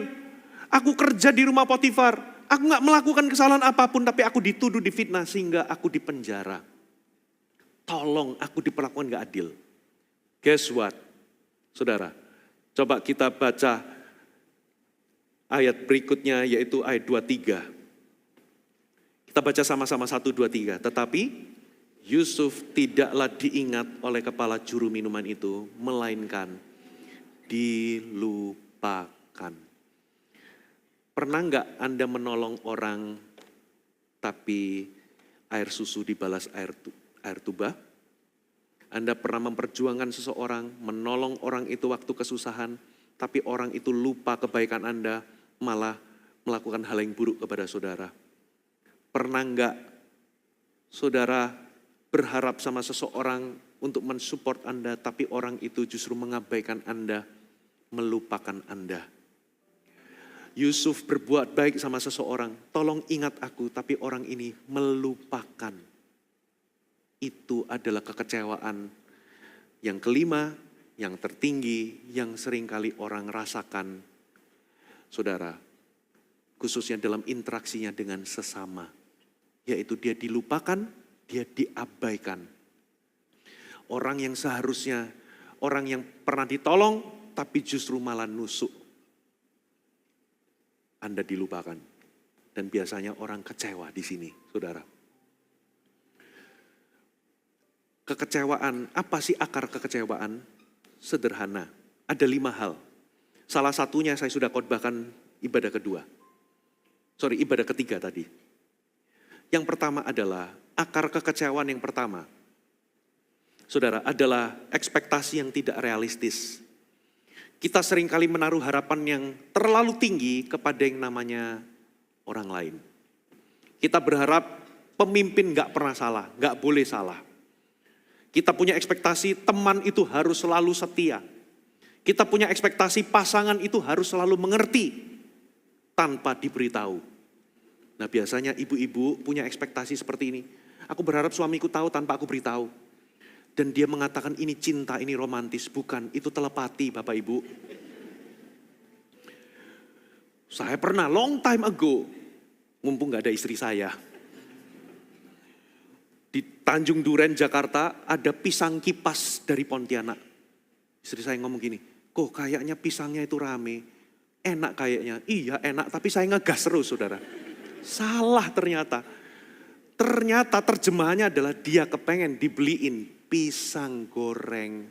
aku kerja di rumah Potifar. Aku gak melakukan kesalahan apapun tapi aku dituduh, difitnah sehingga aku dipenjara. Tolong, aku diperlakukan gak adil. Guess what? Saudara, coba kita baca ayat berikutnya yaitu ayat 23. Kita baca sama-sama 1, 2, 3. Tetapi Yusuf tidaklah diingat oleh kepala juru minuman itu, melainkan dilupakan. Pernah enggak Anda menolong orang tapi air susu dibalas air tuba? Anda pernah memperjuangkan seseorang, menolong orang itu waktu kesusahan, tapi orang itu lupa kebaikan Anda, malah melakukan hal yang buruk kepada saudara. Pernah enggak saudara berharap sama seseorang untuk mensupport Anda, tapi orang itu justru mengabaikan Anda, melupakan Anda. Yusuf berbuat baik sama seseorang, tolong ingat aku, tapi orang ini melupakan. Itu adalah kekecewaan yang kelima, yang tertinggi, yang seringkali orang rasakan. Saudara, khususnya dalam interaksinya dengan sesama, yaitu dia dilupakan, dia diabaikan. Orang yang seharusnya, orang yang pernah ditolong, tapi justru malah nusuk. Anda dilupakan. Dan biasanya orang kecewa di sini, saudara. Kekecewaan, apa sih akar kekecewaan? Sederhana, ada 5 hal. Salah satunya saya sudah khotbahkan ibadah ketiga tadi. Yang pertama adalah, akar kekecewaan yang pertama, saudara, adalah ekspektasi yang tidak realistis. Kita seringkali menaruh harapan yang terlalu tinggi kepada yang namanya orang lain. Kita berharap pemimpin gak pernah salah, gak boleh salah. Kita punya ekspektasi teman itu harus selalu setia. Kita punya ekspektasi pasangan itu harus selalu mengerti tanpa diberitahu. Nah biasanya ibu-ibu punya ekspektasi seperti ini. Aku berharap suamiku tahu tanpa aku beritahu. Dan dia mengatakan ini cinta, ini romantis. Bukan, itu telepati Bapak Ibu. Saya pernah long time ago, mumpung gak ada istri saya. Di Tanjung Duren, Jakarta, ada pisang kipas dari Pontianak. Istri saya ngomong gini, kok kayaknya pisangnya itu rame. Enak kayaknya, iya enak, tapi saya ngegas terus saudara. Salah ternyata. Ternyata terjemahannya adalah dia kepengen dibeliin pisang goreng.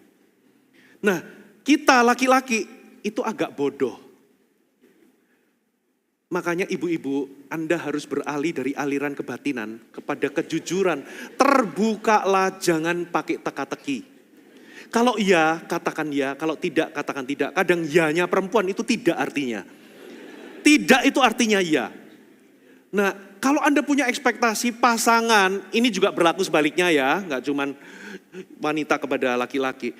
Nah kita laki-laki itu agak bodoh. Makanya ibu-ibu, Anda harus beralih dari aliran kebatinan kepada kejujuran. Terbukalah, jangan pakai teka-teki. Kalau iya, katakan ya. Kalau tidak, katakan tidak. Kadang ya-nya perempuan itu tidak artinya. Tidak itu artinya ya. Nah, kalau Anda punya ekspektasi pasangan, ini juga berlaku sebaliknya ya. Nggak cuman wanita kepada laki-laki.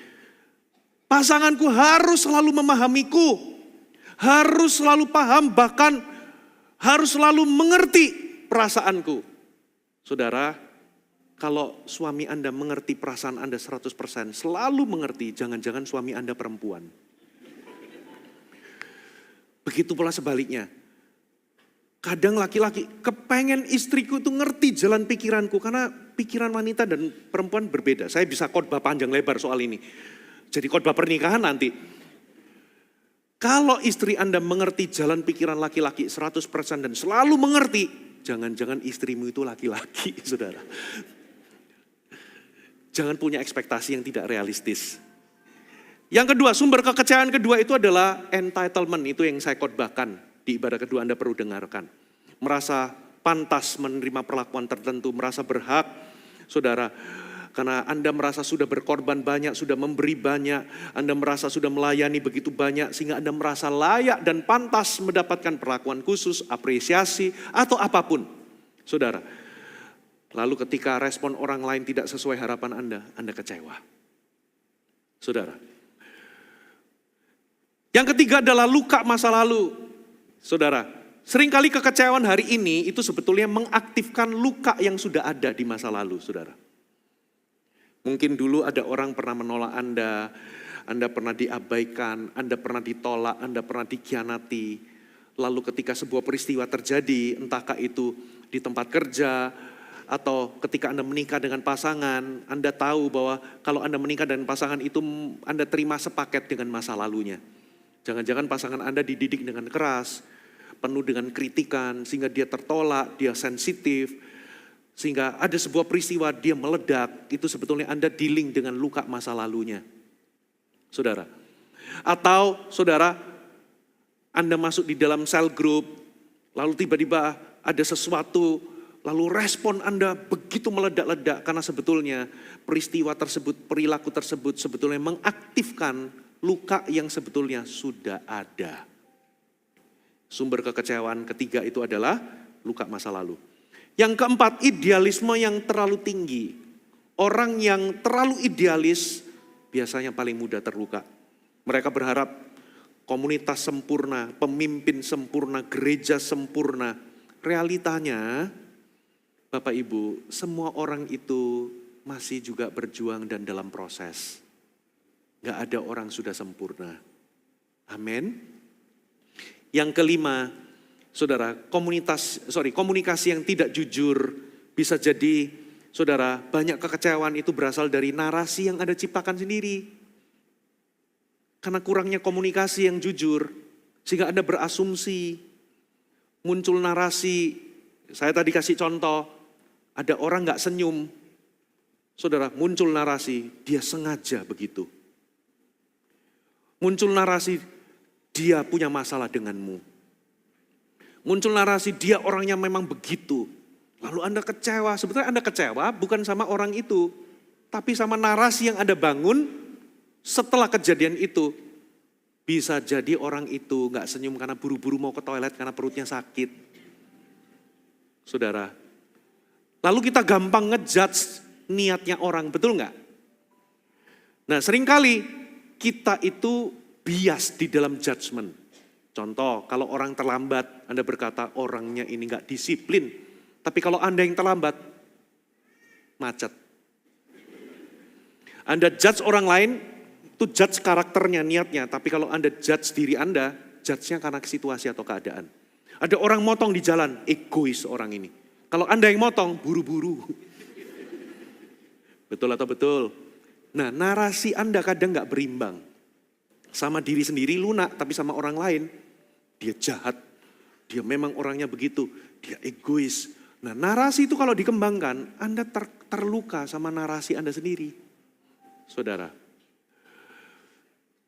Pasanganku harus selalu memahamiku. Harus selalu paham, bahkan harus selalu mengerti perasaanku. Saudara, kalau suami Anda mengerti perasaan Anda 100%, selalu mengerti, jangan-jangan suami Anda perempuan. Begitu pula sebaliknya. Kadang laki-laki kepengen istriku itu ngerti jalan pikiranku, karena pikiran wanita dan perempuan berbeda. Saya bisa khotbah panjang lebar soal ini. Jadi khotbah pernikahan nanti. Kalau istri Anda mengerti jalan pikiran laki-laki 100% dan selalu mengerti, jangan-jangan istrimu itu laki-laki, saudara. Jangan punya ekspektasi yang tidak realistis. Yang kedua, sumber kekecewaan kedua itu adalah entitlement. Itu yang saya khotbahkan di ibadah kedua, Anda perlu dengarkan. Merasa pantas menerima perlakuan tertentu, merasa berhak, saudara. Karena Anda merasa sudah berkorban banyak, sudah memberi banyak, Anda merasa sudah melayani begitu banyak, sehingga Anda merasa layak dan pantas mendapatkan perlakuan khusus, apresiasi, atau apapun. Saudara, lalu ketika respon orang lain tidak sesuai harapan Anda kecewa. Saudara. Yang ketiga adalah luka masa lalu. Saudara, seringkali kekecewaan hari ini itu sebetulnya mengaktifkan luka yang sudah ada di masa lalu, saudara. Mungkin dulu ada orang pernah menolak Anda pernah diabaikan, Anda pernah ditolak, Anda pernah dikhianati. Lalu ketika sebuah peristiwa terjadi, entahkah itu di tempat kerja, atau ketika Anda menikah dengan pasangan, Anda tahu bahwa kalau Anda menikah dengan pasangan itu Anda terima sepaket dengan masa lalunya. Jangan-jangan pasangan Anda dididik dengan keras, penuh dengan kritikan, sehingga dia tertolak, dia sensitif, sehingga ada sebuah peristiwa dia meledak, itu sebetulnya Anda dealing dengan luka masa lalunya. Saudara. Atau saudara, Anda masuk di dalam cell group, lalu tiba-tiba ada sesuatu, lalu respon Anda begitu meledak-ledak, karena sebetulnya peristiwa tersebut, perilaku tersebut sebetulnya mengaktifkan luka yang sebetulnya sudah ada. Sumber kekecewaan ketiga itu adalah luka masa lalu. Yang keempat, idealisme yang terlalu tinggi. Orang yang terlalu idealis biasanya paling mudah terluka. Mereka berharap komunitas sempurna, pemimpin sempurna, gereja sempurna. Realitanya, Bapak Ibu, semua orang itu masih juga berjuang dan dalam proses. Gak ada orang sudah sempurna. Amin. Yang kelima, saudara, komunikasi yang tidak jujur bisa jadi, saudara, banyak kekecewaan itu berasal dari narasi yang Anda ciptakan sendiri. Karena kurangnya komunikasi yang jujur, sehingga Anda berasumsi, muncul narasi. Saya tadi kasih contoh, ada orang gak senyum, saudara, muncul narasi, dia sengaja begitu. Muncul narasi, dia punya masalah denganmu. Muncul narasi, dia orangnya memang begitu. Lalu Anda kecewa, sebetulnya Anda kecewa bukan sama orang itu, tapi sama narasi yang Anda bangun setelah kejadian itu. Bisa jadi orang itu gak senyum karena buru-buru mau ke toilet karena perutnya sakit. Saudara, lalu kita gampang ngejudge niatnya orang, betul gak? Nah, seringkali kita itu bias di dalam judgment. Contoh, kalau orang terlambat, Anda berkata orangnya ini gak disiplin. Tapi kalau Anda yang terlambat, macet. Anda judge orang lain, itu judge karakternya, niatnya. Tapi kalau Anda judge diri Anda, judge-nya karena situasi atau keadaan. Ada orang motong di jalan, egois orang ini. Kalau Anda yang motong, buru-buru. Betul atau betul? Nah, narasi Anda kadang gak berimbang. Sama diri sendiri lunak, tapi sama orang lain, dia jahat. Dia memang orangnya begitu, dia egois. Nah, narasi itu kalau dikembangkan, Anda terluka sama narasi Anda sendiri. Saudara.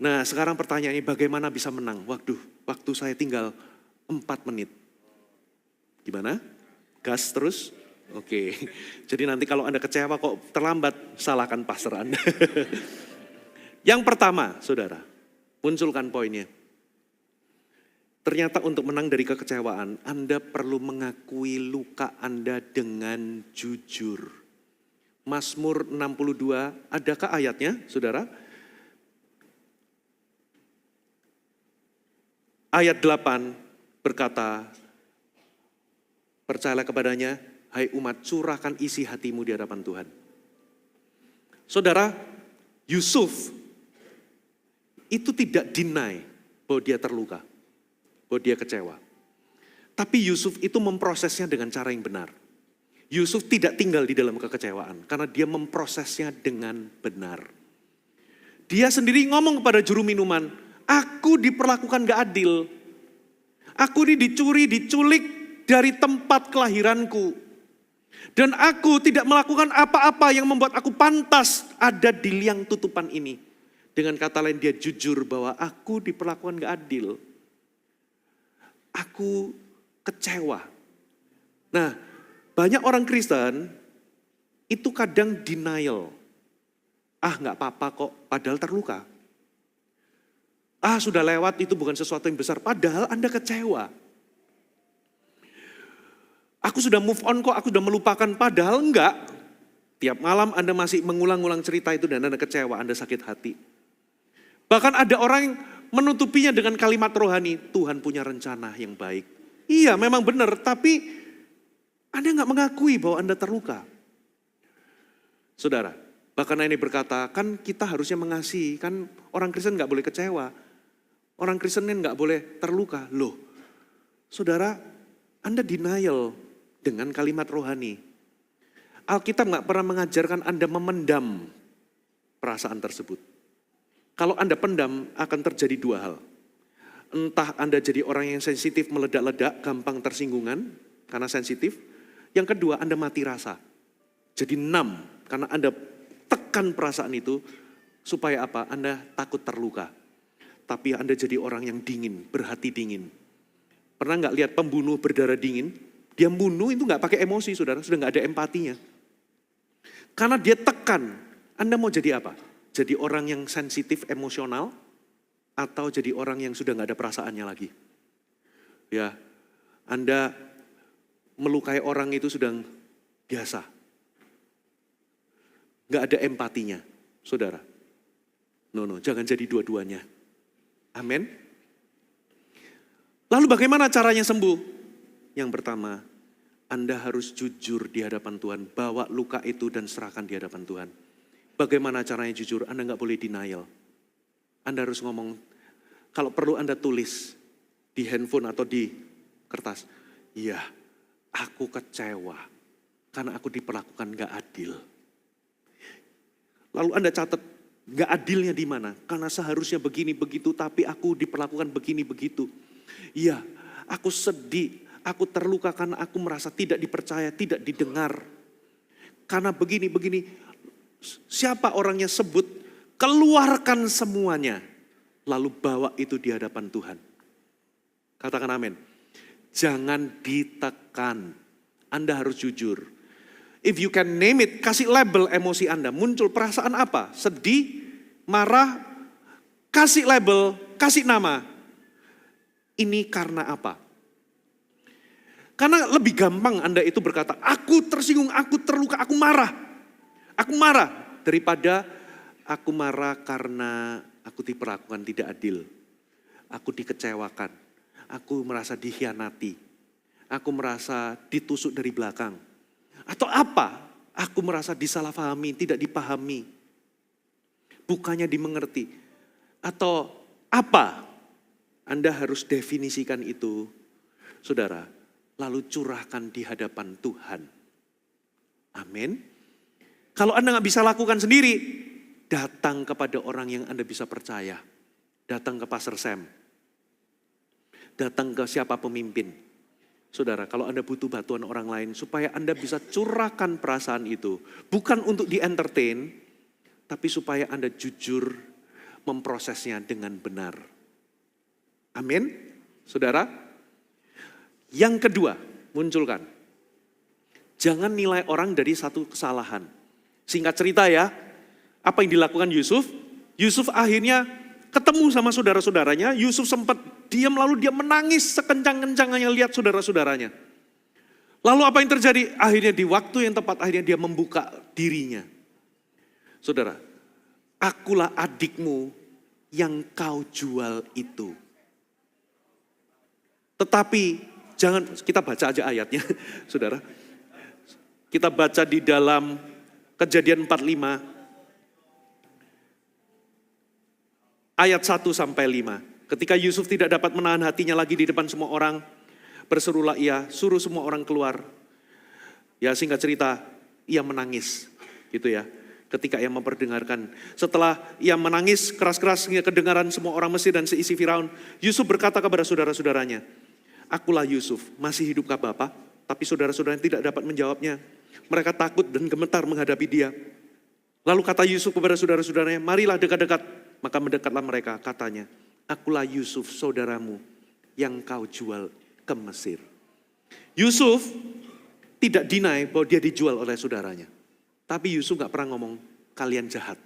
Nah, sekarang pertanyaannya bagaimana bisa menang? Waktu saya tinggal 4 menit. Gimana? Gas terus? Oke. Jadi nanti kalau Anda kecewa kok terlambat, salahkan pastor Anda. Yang pertama, saudara. Munculkan poinnya. Ternyata untuk menang dari kekecewaan, Anda perlu mengakui luka Anda dengan jujur. Mazmur 62, adakah ayatnya, saudara? Ayat 8 berkata, percayalah kepadanya, hai umat, curahkan isi hatimu di hadapan Tuhan. Saudara, Yusuf itu tidak deny bahwa dia terluka, bahwa dia kecewa. Tapi Yusuf itu memprosesnya dengan cara yang benar. Yusuf tidak tinggal di dalam kekecewaan, karena dia memprosesnya dengan benar. Dia sendiri ngomong kepada juru minuman, aku diperlakukan gak adil. Aku ini dicuri, diculik dari tempat kelahiranku. Dan aku tidak melakukan apa-apa yang membuat aku pantas ada di liang tutupan ini. Dengan kata lain dia jujur bahwa aku diperlakukan gak adil. Aku kecewa. Nah, banyak orang Kristen itu kadang denial. Gak apa-apa kok, padahal terluka. Sudah lewat, itu bukan sesuatu yang besar, padahal Anda kecewa. Aku sudah move on kok, aku sudah melupakan, padahal enggak. Tiap malam Anda masih mengulang-ulang cerita itu dan Anda kecewa, Anda sakit hati. Bahkan ada orang yang menutupinya dengan kalimat rohani, Tuhan punya rencana yang baik. Iya memang benar, tapi Anda nggak mengakui bahwa Anda terluka. Saudara, bahkan ini berkata, kan kita harusnya mengasihi, kan orang Kristen nggak boleh kecewa. Orang Kristen nggak boleh terluka. Loh, saudara, Anda denial dengan kalimat rohani. Alkitab nggak pernah mengajarkan Anda memendam perasaan tersebut. Kalau Anda pendam, akan terjadi dua hal. Entah Anda jadi orang yang sensitif, meledak-ledak, gampang tersinggungan karena sensitif. Yang kedua, Anda mati rasa. Jadi numb, karena Anda tekan perasaan itu, supaya apa? Anda takut terluka. Tapi Anda jadi orang yang dingin, berhati dingin. Pernah nggak lihat pembunuh berdarah dingin? Dia bunuh itu nggak pakai emosi, saudara, sudah nggak ada empatinya. Karena dia tekan, Anda mau jadi apa? Jadi orang yang sensitif, emosional, atau jadi orang yang sudah nggak ada perasaannya lagi? Ya, Anda melukai orang itu sudah biasa. Nggak ada empatinya, saudara. No, jangan jadi dua-duanya. Amin. Lalu bagaimana caranya sembuh? Yang pertama, Anda harus jujur di hadapan Tuhan. Bawa luka itu dan serahkan di hadapan Tuhan. Bagaimana caranya jujur? Anda nggak boleh denial. Anda harus ngomong, kalau perlu Anda tulis di handphone atau di kertas. Iya, aku kecewa karena aku diperlakukan nggak adil. Lalu Anda catat, nggak adilnya di mana? Karena seharusnya begini begitu, tapi aku diperlakukan begini begitu. Iya, aku sedih, aku terluka karena aku merasa tidak dipercaya, tidak didengar. Karena begini. Siapa orangnya sebut, keluarkan semuanya. Lalu bawa itu di hadapan Tuhan. Katakan amin. Jangan ditekan. Anda harus jujur. If you can name it, kasih label emosi Anda. Muncul perasaan apa? Sedih, marah, kasih label, kasih nama. Ini karena apa? Karena lebih gampang Anda itu berkata, aku tersinggung, aku terluka, aku marah. Aku marah daripada aku marah karena aku diperlakukan tidak adil. Aku dikecewakan. Aku merasa dikhianati. Aku merasa ditusuk dari belakang. Atau apa? Aku merasa disalahpahami, tidak dipahami. Bukannya dimengerti. Atau apa? Anda harus definisikan itu, saudara. Lalu curahkan di hadapan Tuhan. Amin. Kalau Anda nggak bisa lakukan sendiri, datang kepada orang yang Anda bisa percaya. Datang ke Pastor Sam. Datang ke siapa pemimpin. Saudara, kalau Anda butuh bantuan orang lain, supaya Anda bisa curahkan perasaan itu. Bukan untuk di-entertain, tapi supaya Anda jujur memprosesnya dengan benar. Amin, saudara. Yang kedua, munculkan. Jangan nilai orang dari satu kesalahan. Singkat cerita ya, apa yang dilakukan Yusuf? Yusuf akhirnya ketemu sama saudara-saudaranya. Yusuf sempat diam lalu dia menangis sekencang-kencangnya lihat saudara-saudaranya. Lalu apa yang terjadi? Akhirnya di waktu yang tepat akhirnya dia membuka dirinya. Saudara, akulah adikmu yang kau jual itu. Tetapi jangan, kita baca aja ayatnya saudara. Kita baca di dalam Kejadian 45 ayat 1 sampai 5. Ketika Yusuf tidak dapat menahan hatinya lagi di depan semua orang, berserulah ia, suruh semua orang keluar. Ya singkat cerita, ia menangis gitu ya. Ketika ia memperdengarkan, setelah ia menangis keras-keras hingga kedengaran semua orang Mesir dan seisi Firaun, Yusuf berkata kepada saudara-saudaranya, akulah Yusuf, masih hidupkah Bapak? Tapi saudara-saudaranya tidak dapat menjawabnya. Mereka takut dan gemetar menghadapi dia. Lalu kata Yusuf kepada saudara-saudaranya, marilah dekat-dekat. Maka mendekatlah mereka, katanya, akulah Yusuf saudaramu yang kau jual ke Mesir. Yusuf tidak deny bahwa dia dijual oleh saudaranya. Tapi Yusuf gak pernah ngomong, kalian jahat.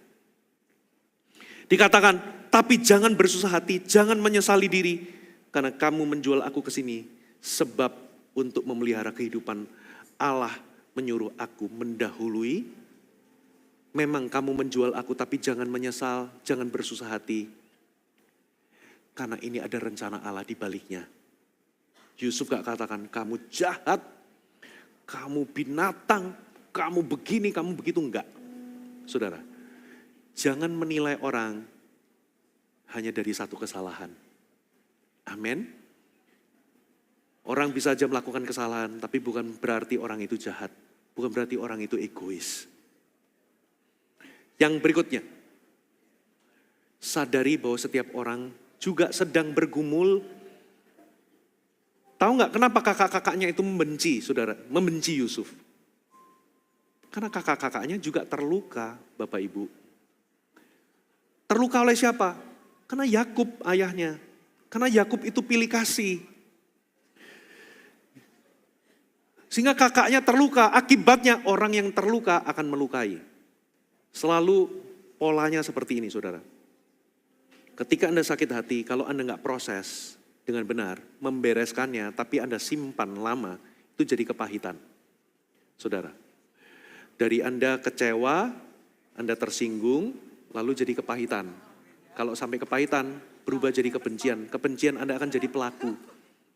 Dikatakan, tapi jangan bersusah hati, jangan menyesali diri. Karena kamu menjual aku ke sini, sebab untuk memelihara kehidupan Allah menyuruh aku mendahului. Memang kamu menjual aku, tapi jangan menyesal, jangan bersusah hati. Karena ini ada rencana Allah di baliknya. Yusuf gak katakan, kamu jahat, kamu binatang, kamu begini, kamu begitu, enggak. Saudara, jangan menilai orang hanya dari satu kesalahan. Amin. Orang bisa aja melakukan kesalahan, tapi bukan berarti orang itu jahat. Bukan berarti orang itu egois. Yang berikutnya, sadari bahwa setiap orang juga sedang bergumul. Tahu nggak kenapa kakak-kakaknya itu membenci, saudara? Membenci Yusuf. Karena kakak-kakaknya juga terluka, Bapak Ibu. Terluka oleh siapa? Karena Yakub ayahnya. Karena Yakub itu pilih kasih. Sehingga kakaknya terluka, akibatnya orang yang terluka akan melukai. Selalu polanya seperti ini, saudara. Ketika Anda sakit hati, kalau Anda nggak proses dengan benar, membereskannya, tapi Anda simpan lama, itu jadi kepahitan. Saudara, dari Anda kecewa, Anda tersinggung, lalu jadi kepahitan. Kalau sampai kepahitan, berubah jadi kebencian. Kebencian Anda akan jadi pelaku,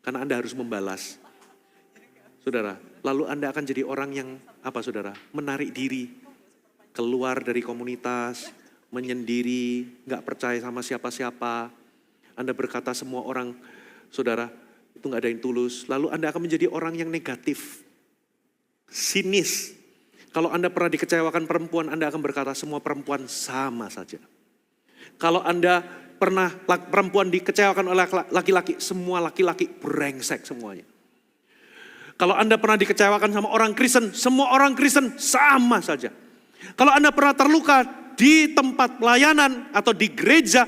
karena Anda harus membalas. Saudara, lalu Anda akan jadi orang yang, apa saudara, menarik diri, keluar dari komunitas, menyendiri, nggak percaya sama siapa-siapa. Anda berkata semua orang, saudara, itu nggak ada yang tulus. Lalu Anda akan menjadi orang yang negatif, sinis. Kalau Anda pernah dikecewakan perempuan, Anda akan berkata semua perempuan sama saja. Kalau Anda pernah perempuan dikecewakan oleh laki-laki, semua laki-laki brengsek semuanya. Kalau Anda pernah dikecewakan sama orang Kristen, semua orang Kristen sama saja. Kalau Anda pernah terluka di tempat pelayanan atau di gereja,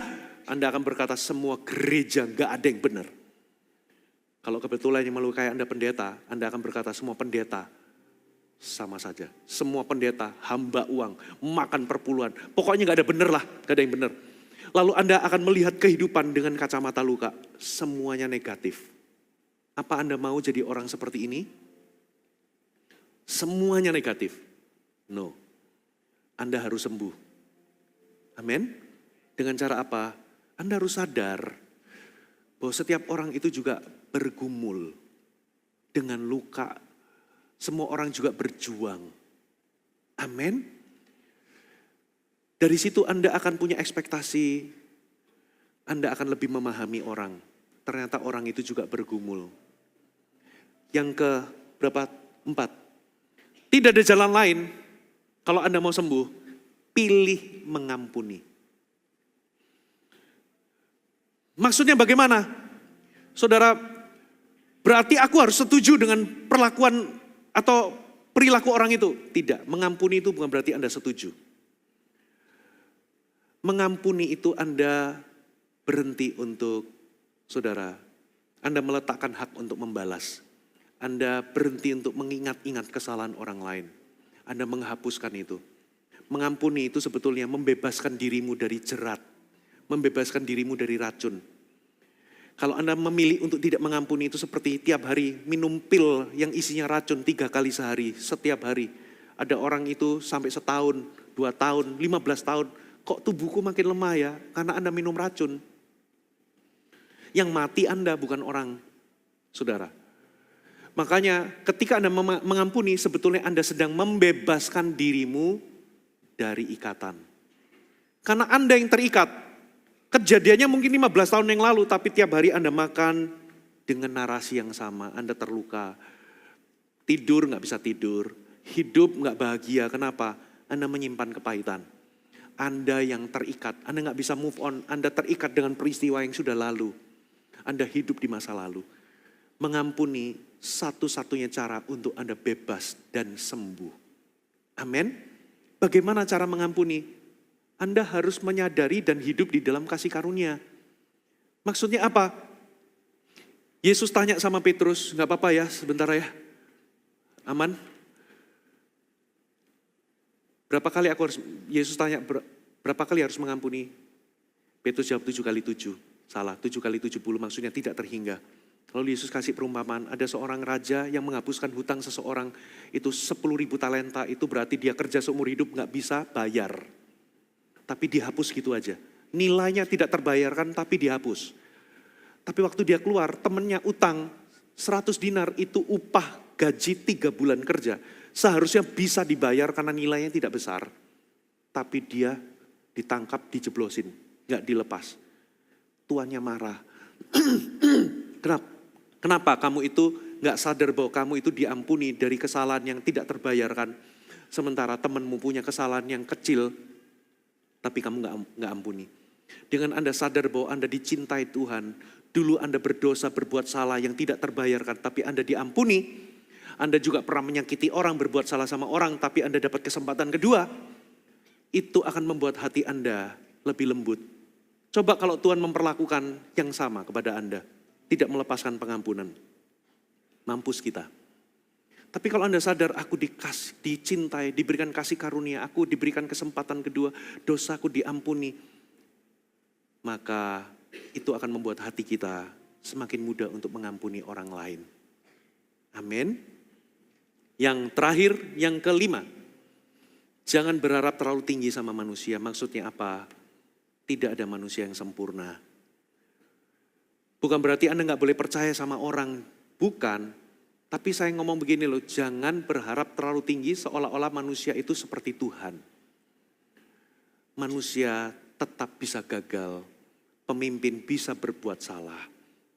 Anda akan berkata semua gereja gak ada yang benar. Kalau kebetulan yang melukai Anda pendeta, Anda akan berkata semua pendeta sama saja. Semua pendeta hamba uang, makan perpuluhan. Pokoknya gak ada benar lah, gak ada yang benar. Lalu Anda akan melihat kehidupan dengan kacamata luka, semuanya negatif. Apa Anda mau jadi orang seperti ini? Semuanya negatif. No. Anda harus sembuh. Amin. Dengan cara apa? Anda harus sadar bahwa setiap orang itu juga bergumul dengan luka. Semua orang juga berjuang. Amin. Dari situ Anda akan punya ekspektasi. Anda akan lebih memahami orang. Ternyata orang itu juga bergumul. Yang ke berapa? 4. Tidak ada jalan lain. Kalau Anda mau sembuh, pilih mengampuni. Maksudnya bagaimana? Saudara, berarti aku harus setuju dengan perlakuan atau perilaku orang itu? Tidak, mengampuni itu bukan berarti Anda setuju. Mengampuni itu Anda berhenti untuk, saudara, Anda meletakkan hak untuk membalas. Anda berhenti untuk mengingat-ingat kesalahan orang lain. Anda menghapuskan itu. Mengampuni itu sebetulnya membebaskan dirimu dari jerat. Membebaskan dirimu dari racun. Kalau Anda memilih untuk tidak mengampuni itu seperti tiap hari minum pil yang isinya racun 3 kali sehari, setiap hari. Ada orang itu sampai setahun, 2 tahun, 15 tahun. Kok tubuhku makin lemah ya? Karena Anda minum racun. Yang mati Anda bukan orang, saudara. Makanya ketika Anda mengampuni, sebetulnya Anda sedang membebaskan dirimu dari ikatan. Karena Anda yang terikat. Kejadiannya mungkin 15 tahun yang lalu, tapi tiap hari Anda makan dengan narasi yang sama. Anda terluka. Tidur gak bisa tidur. Hidup gak bahagia. Kenapa? Anda menyimpan kepahitan. Anda yang terikat. Anda gak bisa move on. Anda terikat dengan peristiwa yang sudah lalu. Anda hidup di masa lalu. Mengampuni satu-satunya cara untuk Anda bebas dan sembuh. Amin. Bagaimana cara mengampuni? Anda harus menyadari dan hidup di dalam kasih karunia. Maksudnya apa? Yesus tanya sama Petrus, gak apa-apa ya sebentar ya. Aman? Yesus tanya berapa kali harus mengampuni? Petrus jawab 7 kali 7. Salah, 7 kali 70 maksudnya tidak terhingga. Lalu Yesus kasih perumpamaan, ada seorang raja yang menghapuskan hutang seseorang, itu 10.000 talenta, itu berarti dia kerja seumur hidup gak bisa bayar. Tapi dihapus gitu aja. Nilainya tidak terbayarkan tapi dihapus. Tapi waktu dia keluar, temennya utang 100 dinar itu upah gaji 3 bulan kerja. Seharusnya bisa dibayar karena nilainya tidak besar. Tapi dia ditangkap, dijeblosin, gak dilepas. Tuannya marah. Kenapa kamu itu gak sadar bahwa kamu itu diampuni dari kesalahan yang tidak terbayarkan. Sementara temanmu punya kesalahan yang kecil, tapi kamu gak ampuni. Dengan Anda sadar bahwa Anda dicintai Tuhan, dulu Anda berdosa, berbuat salah yang tidak terbayarkan, tapi Anda diampuni. Anda juga pernah menyakiti orang, berbuat salah sama orang, tapi Anda dapat kesempatan kedua. Itu akan membuat hati Anda lebih lembut. Coba kalau Tuhan memperlakukan yang sama kepada Anda, tidak melepaskan pengampunan. Mampus kita. Tapi kalau Anda sadar, aku dicintai, diberikan kasih karunia, aku diberikan kesempatan kedua, dosaku diampuni, maka itu akan membuat hati kita semakin mudah untuk mengampuni orang lain. Amin. Yang terakhir, yang kelima, jangan berharap terlalu tinggi sama manusia. Maksudnya apa? Tidak ada manusia yang sempurna. Bukan berarti Anda gak boleh percaya sama orang. Bukan. Tapi saya ngomong begini loh, jangan berharap terlalu tinggi seolah-olah manusia itu seperti Tuhan. Manusia tetap bisa gagal. Pemimpin bisa berbuat salah.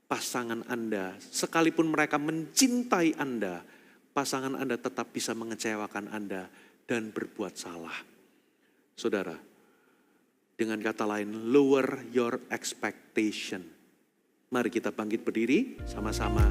Pasangan Anda, sekalipun mereka mencintai Anda, pasangan Anda tetap bisa mengecewakan Anda dan berbuat salah. Saudara, dengan kata lain, lower your expectation. Mari kita bangkit berdiri sama-sama.